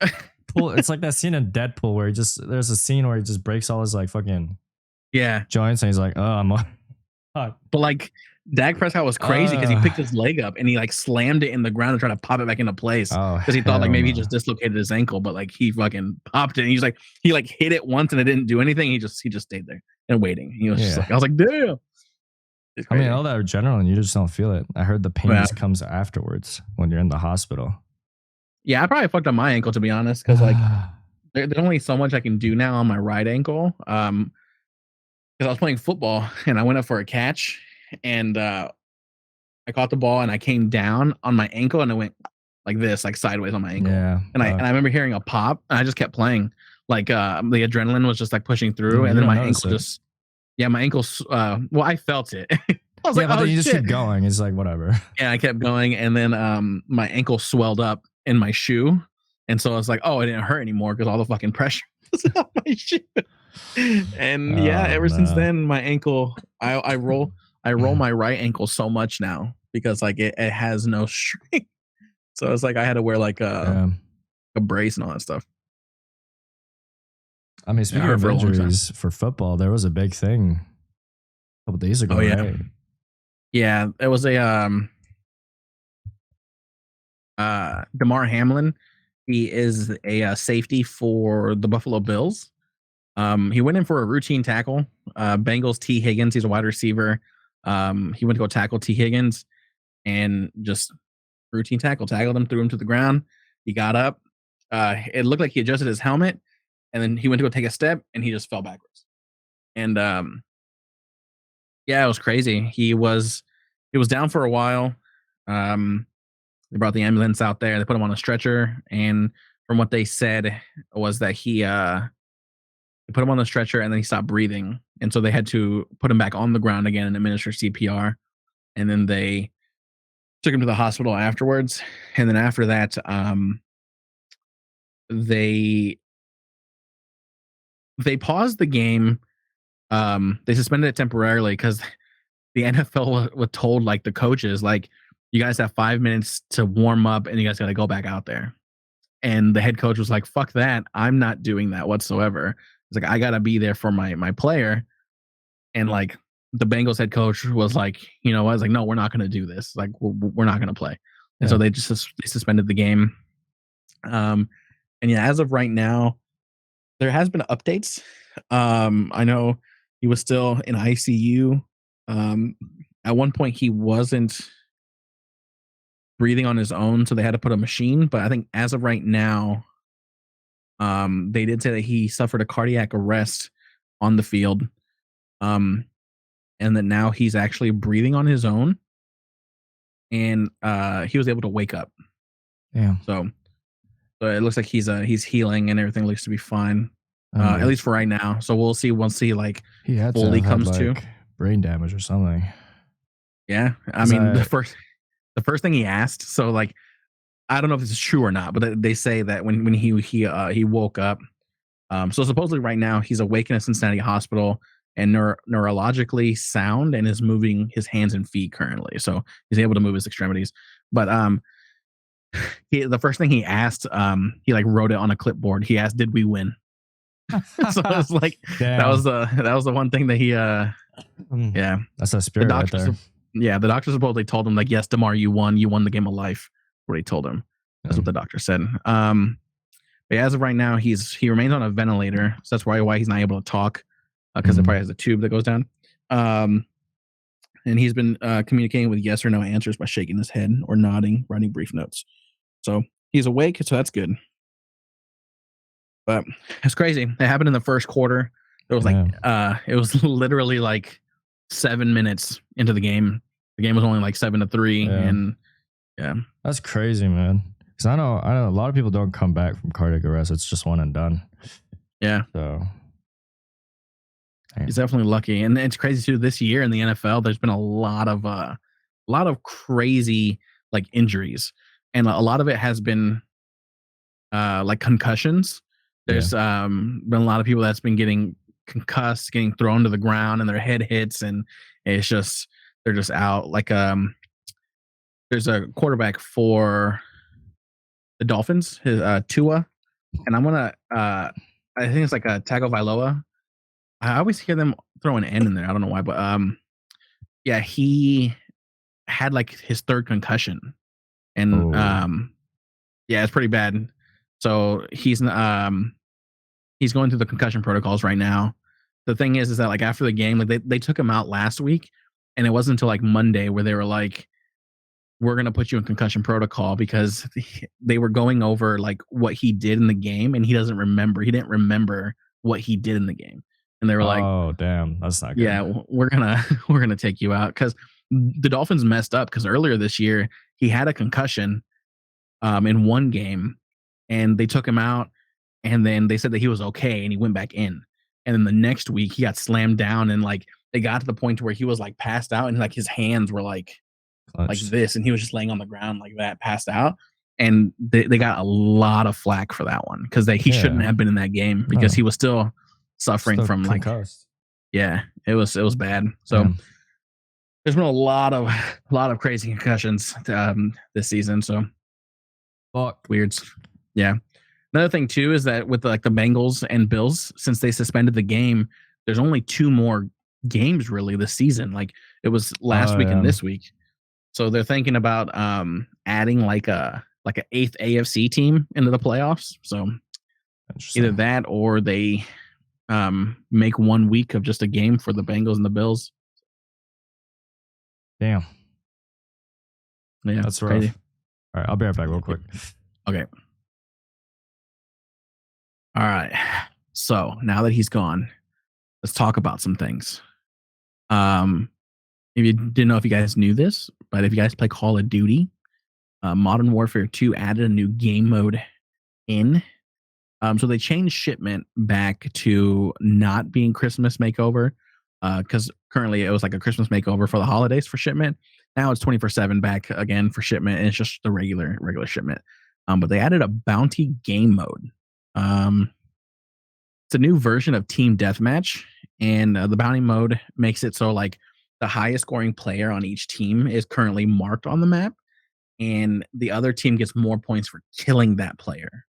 it's like that scene in Deadpool where there's a scene where he just breaks all his like fucking joints and he's like, but like Dak Prescott was crazy because he picked his leg up and he like slammed it in the ground and tried to pop it back into place because he thought like maybe he just dislocated his ankle, but like he fucking popped it and he's like he like hit it once and it didn't do anything. He just stayed there and waiting. He was just like, I was like, damn. I mean, all that adrenaline, you just don't feel it. I heard the pain just comes afterwards when you're in the hospital. Yeah, I probably fucked up my ankle to be honest because like there's only so much I can do now on my right ankle. Because I was playing football and I went up for a catch and I caught the ball and I came down on my ankle and it went like this, like sideways on my ankle. Yeah. And I remember hearing a pop and I just kept playing. Like the adrenaline was just like pushing through and then my ankle my ankle, well, I felt it. I was Yeah, like, but oh then you just shit. keep going. It's like whatever. Yeah, I kept going, and then my ankle swelled up in my shoe, and so I was like, oh, it didn't hurt anymore because all the fucking pressure was on my shoe. And yeah, Oh ever since no. then, my ankle, I roll my right ankle so much now because like it has no strength. So it's like I had to wear like Yeah. a brace and all that stuff. I mean, It speaking hurt of for a long time. injuries for football, there was a big thing a couple days ago, Oh yeah, right? yeah. It was a Damar Hamlin. He is a safety for the Buffalo Bills. He went in for a routine tackle. Bengals T Higgins. He's a wide receiver. He went to go tackle T Higgins and just routine tackled him, threw him to the ground. He got up. It looked like he adjusted his helmet, and then he went to go take a step, and he just fell backwards. And yeah, it was crazy. He was down for a while. They brought the ambulance out there. They put him on a stretcher, and from what they said was that they put him on the stretcher, and then he stopped breathing, and so they had to put him back on the ground again and administer CPR, and then they took him to the hospital afterwards, and then after that, they paused the game. They suspended it temporarily because the NFL was told like the coaches like you guys have 5 minutes to warm up and you guys got to go back out there. And the head coach was like, "Fuck that! I'm not doing that whatsoever." It's like I gotta be there for my player. And like the Bengals head coach was like, you know, I was like, "No, we're not gonna do this. Like we're not gonna play." And so Yeah. they suspended the game. And yeah, as of right now, there has been updates. I know he was still in ICU. Um, at one point, he wasn't breathing on his own, so they had to put a machine. But I think as of right now, they did say that he suffered a cardiac arrest on the field, um, and that now he's actually breathing on his own, and he was able to wake up. Yeah. So it looks like he's healing and everything looks to be fine. At Yeah. least for right now. So we'll see once he like He had to fully have comes had, to. like, brain damage or something. Yeah, I 'Cause mean I the first thing he asked. So like I don't know if this is true or not, but they say that when he woke up. So supposedly right now he's awake in a Cincinnati hospital and neurologically sound and is moving his hands and feet currently. So he's able to move his extremities. But the first thing he asked, he like wrote it on a clipboard. He asked, "Did we win?" So it's like that was the one thing that he yeah. That's a The spirit right doctor there. yeah, the doctor supposedly told him like, "Yes, Damar, you won the game of life." What he told him. That's what the doctor said. But yeah, as of right now, he remains on a ventilator, so that's why he's not able to talk because it probably has a tube that goes down. And he's been communicating with yes or no answers by shaking his head or nodding, writing brief notes. So he's awake, so that's good. But it's crazy. It happened in the first quarter. It was like it was literally like 7 minutes into the game. The game was only like 7-3, and yeah, that's crazy, man. Because I know a lot of people don't come back from cardiac arrest. It's just one and done. Yeah. So he's definitely lucky, and it's crazy too. This year in the NFL, there's been a lot of crazy like injuries, and a lot of it has been like concussions. There's been a lot of people that's been getting concussed, getting thrown to the ground, and their head hits, and it's just they're just out. Like there's a quarterback for the Dolphins, his Tua, and I'm gonna I think it's like a Tagovailoa. I always hear them throw an N in there. I don't know why, but yeah, he had like his third concussion, and yeah, it's pretty bad. So he's going through the concussion protocols right now. The thing is that like after the game, like they took him out last week, and it wasn't until like Monday where they were like, "We're gonna put you in concussion protocol," because they were going over like what he did in the game, and he doesn't remember. He didn't remember what he did in the game, and they were like, "Oh, damn, that's not good." Yeah, we're gonna take you out because the Dolphins messed up because earlier this year he had a concussion in one game, and they took him out, and then they said that he was okay, and he went back in, and then the next week he got slammed down and like they got to the point where he was like passed out and like his hands were like Clutched. this, and he was just laying on the ground like that, passed out. And they got a lot of flack for that one because he shouldn't Yeah. have been in that game because No. he was still suffering Still from like concussed. yeah, it was bad. So Damn. there's been a lot of crazy concussions this season. So Fuck. weirds. Yeah. Another thing too is that with like the Bengals and Bills, since they suspended the game, there's only 2 more games really this season. Like it was last week and this week. So they're thinking about adding like an 8th AFC team into the playoffs. So either that or they make 1 week of just a game for the Bengals and the Bills. Damn. Yeah, That's rough. crazy. All right, I'll be right back real quick. Okay. All right. So now that he's gone, let's talk about some things. If you didn't know if you guys knew this, but if you guys play Call of Duty, Modern Warfare 2 added a new game mode in. So they changed shipment back to not being Christmas makeover, because currently it was like a Christmas makeover for the holidays for shipment. Now it's 24/7 back again for shipment, and it's just the regular shipment. But they added a bounty game mode. It's a new version of Team Deathmatch, and the bounty mode makes it so like the highest scoring player on each team is currently marked on the map, and the other team gets more points for killing that player.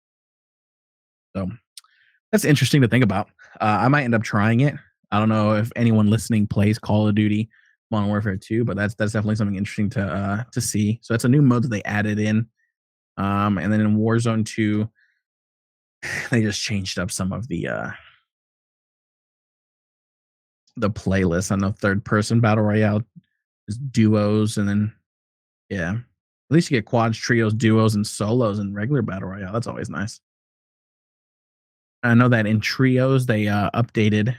So that's interesting to think about. I might end up trying it. I don't know if anyone listening plays Call of Duty Modern Warfare 2, but that's definitely something interesting to see. So it's a new mode that they added in. And then in Warzone 2, they just changed up some of the playlist on the third person battle royale. There's duos, and then yeah. At least you get quads, trios, duos, and solos in regular battle royale. That's always nice. I know that in trios they updated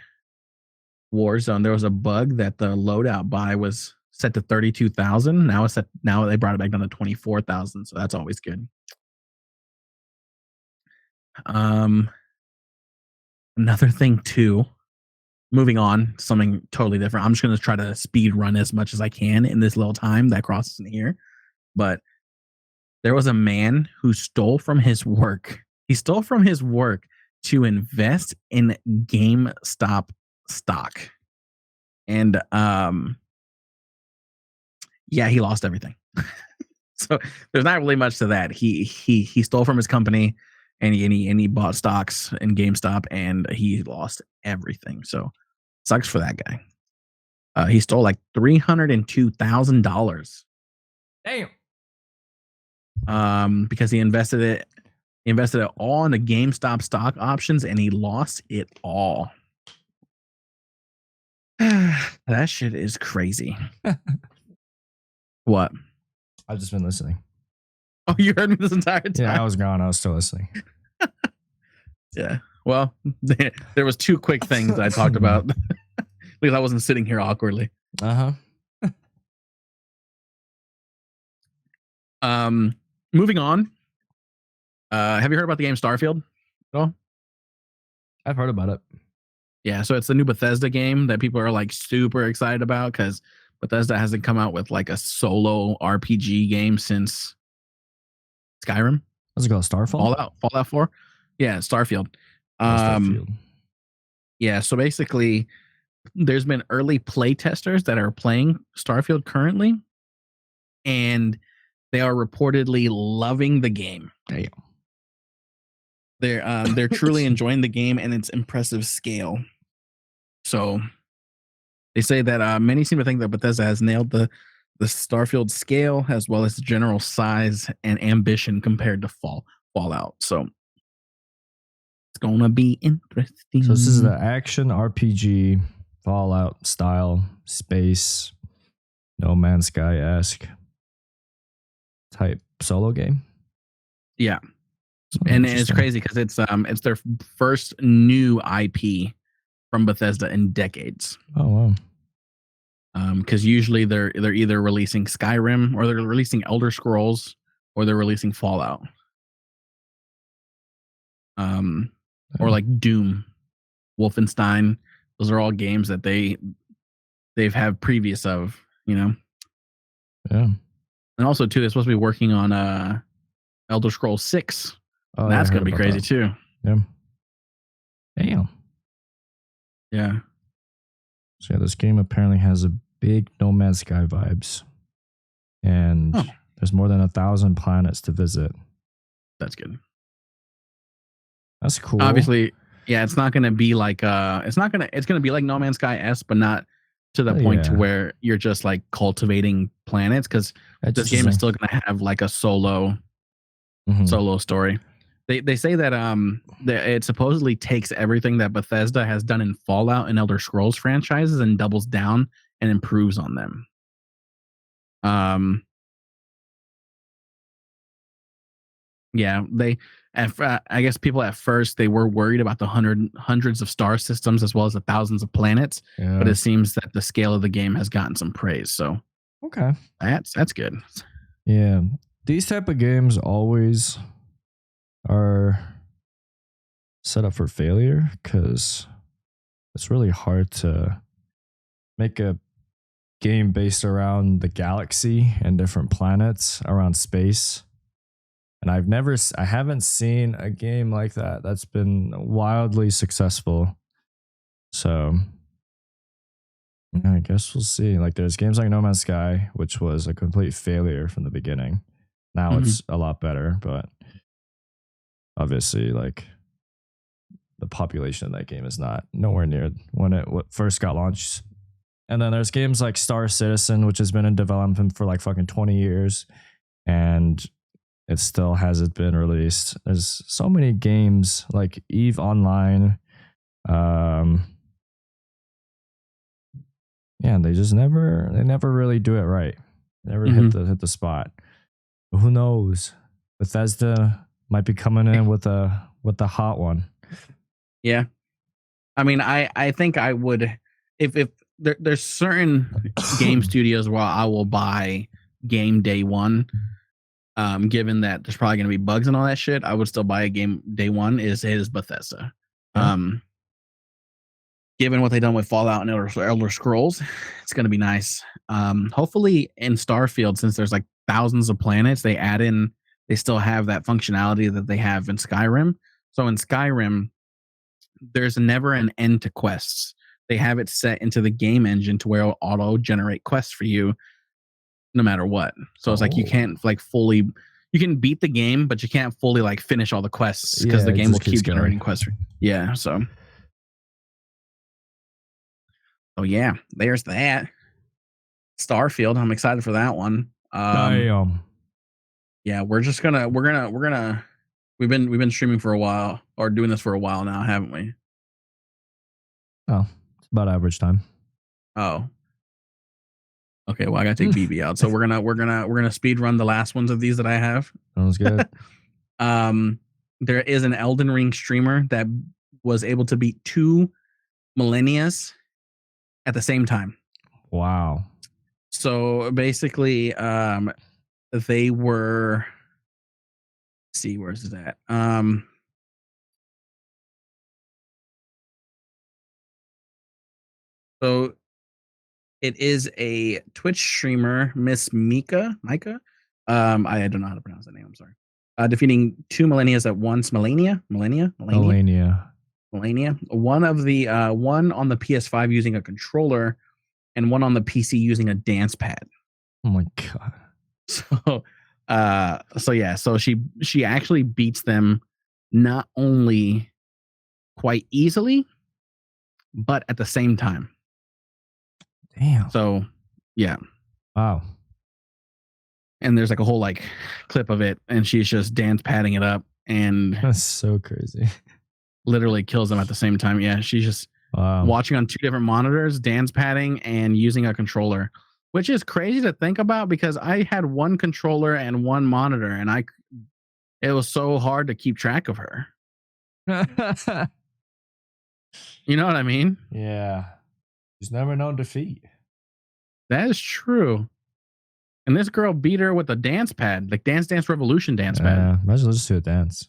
Warzone. There was a bug that the loadout buy was set to 32,000. Now it's set. Now they brought it back down to 24,000. So that's always good. Another thing too. Moving on, something totally different. I'm just going to try to speed run as much as I can in this little time that crosses in here. But there was a man who stole from his work. He stole from his work to invest in GameStop stock. And yeah, he lost everything. So there's not really much to that. He stole from his company and he bought stocks in GameStop and he lost everything. So sucks for that guy. He stole like $302,000. Damn. Because he invested it all in the GameStop stock options and he lost it all. That shit is crazy. What? I've just been listening. Oh, you heard me this entire time? Yeah, I was gone. I was still listening. Yeah. Well, there was 2 quick things I talked about because I wasn't sitting here awkwardly. Moving on. Have you heard about the game Starfield at all? I've heard about it. Yeah, so it's the new Bethesda game that people are like super excited about because Bethesda hasn't come out with like a solo RPG game since Skyrim. What's it called? Starfall? Fallout 4. Yeah, Starfield. Starfield. Yeah, so basically there's been early play testers that are playing Starfield currently, and they are reportedly loving the game. Damn. They're truly enjoying the game and its impressive scale. So they say that many seem to think that Bethesda has nailed the Starfield scale as well as the general size and ambition compared to Fallout. So it's gonna be interesting. So this is the action RPG Fallout style space No Man's Sky-esque type solo game. Yeah. And it's crazy because it's their first new IP from Bethesda in decades. Oh wow. Because usually they're either releasing Skyrim or they're releasing Elder Scrolls or they're releasing Fallout. Or like Doom, Wolfenstein. Those are all games that they they've had previous of, you know. Yeah. And also too, they're supposed to be working on Elder Scrolls 6. Oh, That's I gonna heard be about crazy that. too. Yeah. Damn. Yeah. So yeah, this game apparently has a big No Man's Sky vibes, and Oh. there's more than 1,000 planets to visit. That's good. That's cool. Obviously, yeah, it's not gonna be like it's gonna be like No Man's Sky S, but not to the point to Yeah. where you're just like cultivating planets, because this game is still gonna have like a solo story. They say that it supposedly takes everything that Bethesda has done in Fallout and Elder Scrolls franchises and doubles down and improves on them. Yeah, I guess people at first they were worried about the hundreds of star systems as well as the thousands of planets, Yeah. but it seems that the scale of the game has gotten some praise. So Okay. that's good. Yeah. These type of games always are set up for failure because it's really hard to make a game based around the galaxy and different planets around space. And I haven't seen a game like that that's been wildly successful. So yeah, I guess we'll see. Like there's games like No Man's Sky, which was a complete failure from the beginning. Now it's a lot better, but obviously like the population of that game is not nowhere near when it first got launched. And then there's games like Star Citizen, which has been in development for like fucking 20 years. And it still hasn't been released. There's so many games like EVE Online. Yeah, they never really do it right. Never hit the spot. But who knows? Bethesda might be coming in with the hot one. Yeah, I mean, I think I would if there's certain game studios where I will buy game day one. Given that there's probably gonna be bugs and all that shit, I would still buy a game day one. Is Bethesda. Yeah. Given what they've done with Fallout and Elder Scrolls, it's gonna be nice. Hopefully in Starfield, since there's like thousands of planets, they still have that functionality that they have in Skyrim. So in Skyrim, there's never an end to quests. They have it set into the game engine to where it'll auto generate quests for you no matter what. So it's like you can't like fully, you can beat the game, but you can't fully like finish all the quests because the game will keep generating quests. Yeah. So yeah, there's that. Starfield, I'm excited for that one. Damn. Yeah, we're gonna we've been streaming for a while, or doing this for a while now, haven't we? Oh, it's about average time. Oh. Okay, well I gotta take BB out. So we're gonna speed run the last ones of these that I have. Sounds good. There is an Elden Ring streamer that was able to beat 2 Malenias at the same time. Wow. So basically, they were. Let's see, where's that? So it is a Twitch streamer, Miss Micah. I don't know how to pronounce that name. I'm sorry. Defeating 2 Malenias at once. Malenia. One of the one on the PS5 using a controller, and one on the PC using a dance pad. Oh my god. So she actually beats them not only quite easily, but at the same time. Damn. So yeah. Wow. And there's like a whole like clip of it, and she's just dance padding it up, and that's so crazy. Literally kills them at the same time. Yeah, she's just watching on 2 different monitors, dance padding, and using a controller, which is crazy to think about because I had 1 controller and 1 monitor, and it was so hard to keep track of her. You know what I mean? Yeah. She's never known defeat. That is true. And this girl beat her with a dance pad, like Dance Dance Revolution dance pad. Yeah, imagine just do a dance.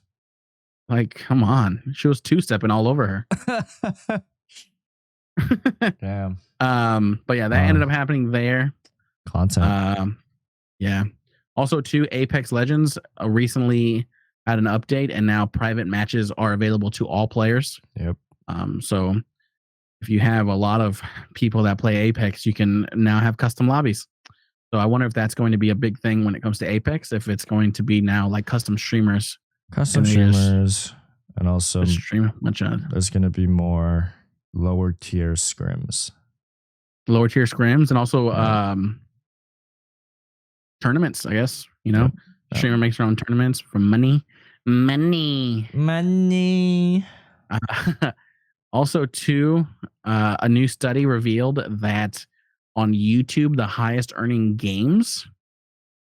Like, come on. She was 2-stepping all over her. Damn. But yeah, that ended up happening there. Content. Yeah. Also, too, Apex Legends recently had an update, and now private matches are available to all players. Yep. So if you have a lot of people that play Apex, you can now have custom lobbies. So I wonder if that's going to be a big thing when it comes to Apex, if it's going to be now like custom streamers. Custom streamers, and also stream a bunch of there's going to be more lower tier scrims. Lower tier scrims, and also tournaments, I guess. You know, streamer makes their own tournaments for money. Also, too, a new study revealed that on YouTube, the highest earning games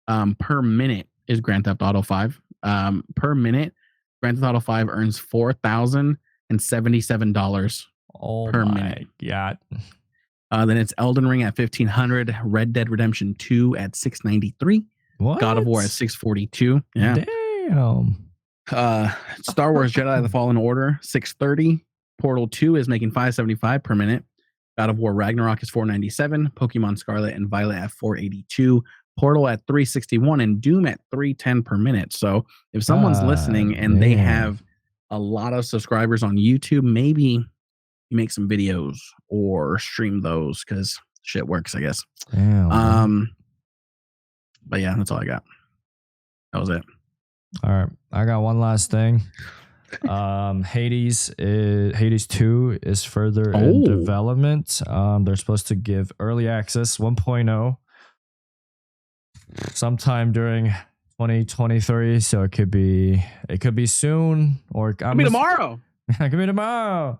per minute is Grand Theft Auto 5. Per minute, Grand Theft Auto 5 earns $4,077 per minute. God. Then it's Elden Ring at $1,500, Red Dead Redemption 2 at $693, What? God of War at $642. Yeah. Damn. Star Wars Jedi: The Fallen Order $630. Portal 2 is making $575 per minute. God of War Ragnarok is $497. Pokemon Scarlet and Violet at $482. Portal at $361 and Doom at $310 per minute. So if someone's listening and they have a lot of subscribers on YouTube, maybe you make some videos or stream those because shit works, I guess. Damn, but yeah, that's all I got. That was it. All right, I got one last thing. Hades 2 is further in development. They're supposed to give early access 1.0 sometime during 2023, so it could be soon, or it could be tomorrow. It could be tomorrow.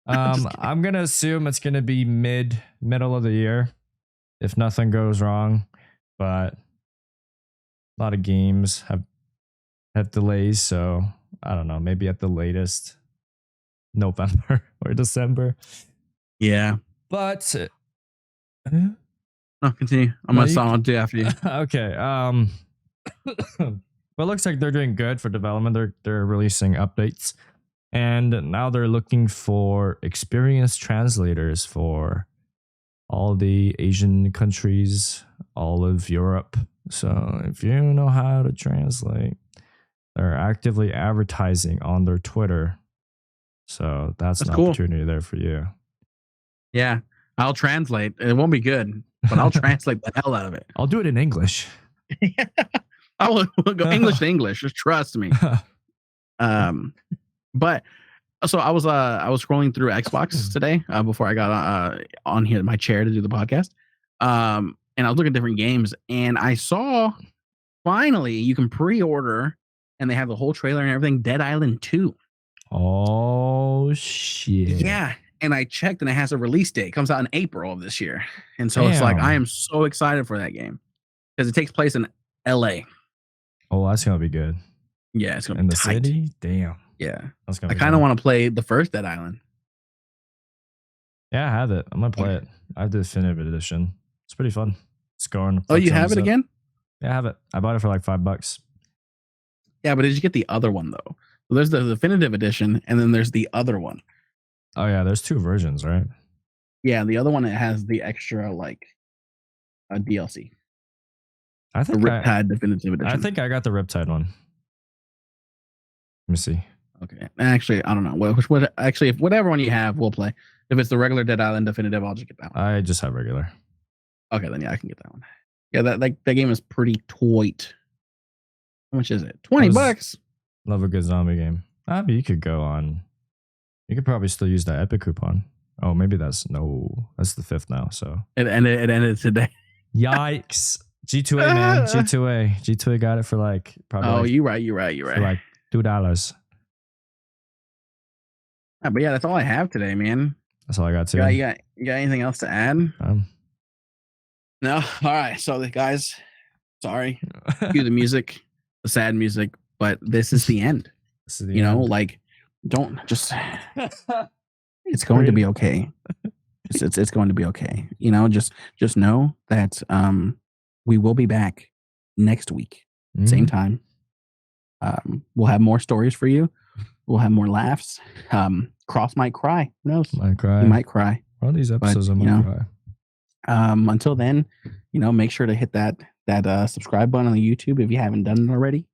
I'm gonna assume it's gonna be middle of the year if nothing goes wrong, but a lot of games have delays, so I don't know, maybe at the latest November or December. Yeah. But continue. I'll do after you. Okay. But it looks like they're doing good for development. They're releasing updates. And now they're looking for experienced translators for all the Asian countries, all of Europe. So if you know how to translate, they're actively advertising on their Twitter. So that's an opportunity there for you. Yeah, I'll translate. It won't be good, but I'll translate the hell out of it. I'll do it in English. I will go English to English. Just trust me. But so I was scrolling through Xbox today before I got on here in my chair to do the podcast. And I was looking at different games, and I saw finally you can pre-order, and they have the whole trailer and everything. Dead Island 2. Oh shit! Yeah, and I checked, and it has a release date. It comes out in April of this year, and so it's like I am so excited for that game because it takes place in LA. Oh, that's gonna be good. Yeah, it's gonna be in the tight. City. Damn. Yeah, that's gonna. I kind of want to play the first Dead Island. Yeah, I have it. I'm gonna play it. I have the definitive edition. It's pretty fun. It's going. Oh, you have it again? Yeah, I have it. I bought it for like $5. Yeah, but did you get the other one though? So there's the definitive edition, and then there's the other one. Oh yeah, there's two versions, right? Yeah, the other one it has the extra like a DLC. I think the Riptide definitive edition. I think I got the Riptide one. Let me see. Okay, actually, I don't know. Actually, if whatever one you have, we'll play. If it's the regular Dead Island definitive, I'll just get that one. I just have regular. Okay, then yeah, I can get that one. Yeah, that game is pretty toit. How much is it? $20. Love a good zombie game. But you could go on. You could probably still use that Epic coupon. Oh, maybe that's the 5th now. So it ended today. Yikes! G2A man, G2A got it for like probably. Oh, you're right. For like $2. Yeah, but yeah, that's all I have today, man. That's all I got too. You got anything else to add? No. All right. So guys, sorry. Cue the music, the sad music, but this is the end. This is the end. Like, don't just. It's going to be okay. It's going to be okay. Just know that we will be back next week, same time. We'll have more stories for you. We'll have more laughs. Cross might cry. Who knows? Might cry. He might cry. One of these episodes, I'm you know, gonna try. Until then, make sure to hit that subscribe button on the YouTube if you haven't done it already.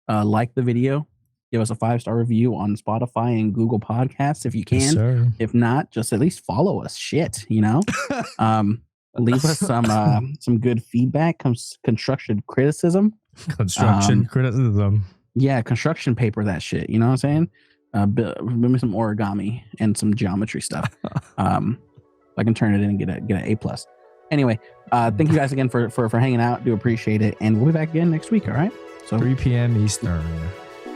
Like the video, give us a 5-star review on Spotify and Google Podcasts if you can. Yes, sir. If not, just at least follow us. Shit, leave us some good feedback, constructive criticism. Construction criticism. Yeah, construction paper, that shit. You know what I'm saying? Maybe some origami and some geometry stuff. I can turn it in and get an A+. Anyway, thank you guys again for hanging out. Do appreciate it, and we'll be back again next week. All right. So 3 p.m. Eastern.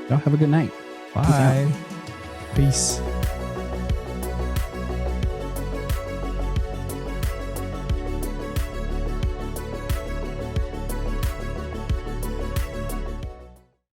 y'all have a good night. Bye. Peace.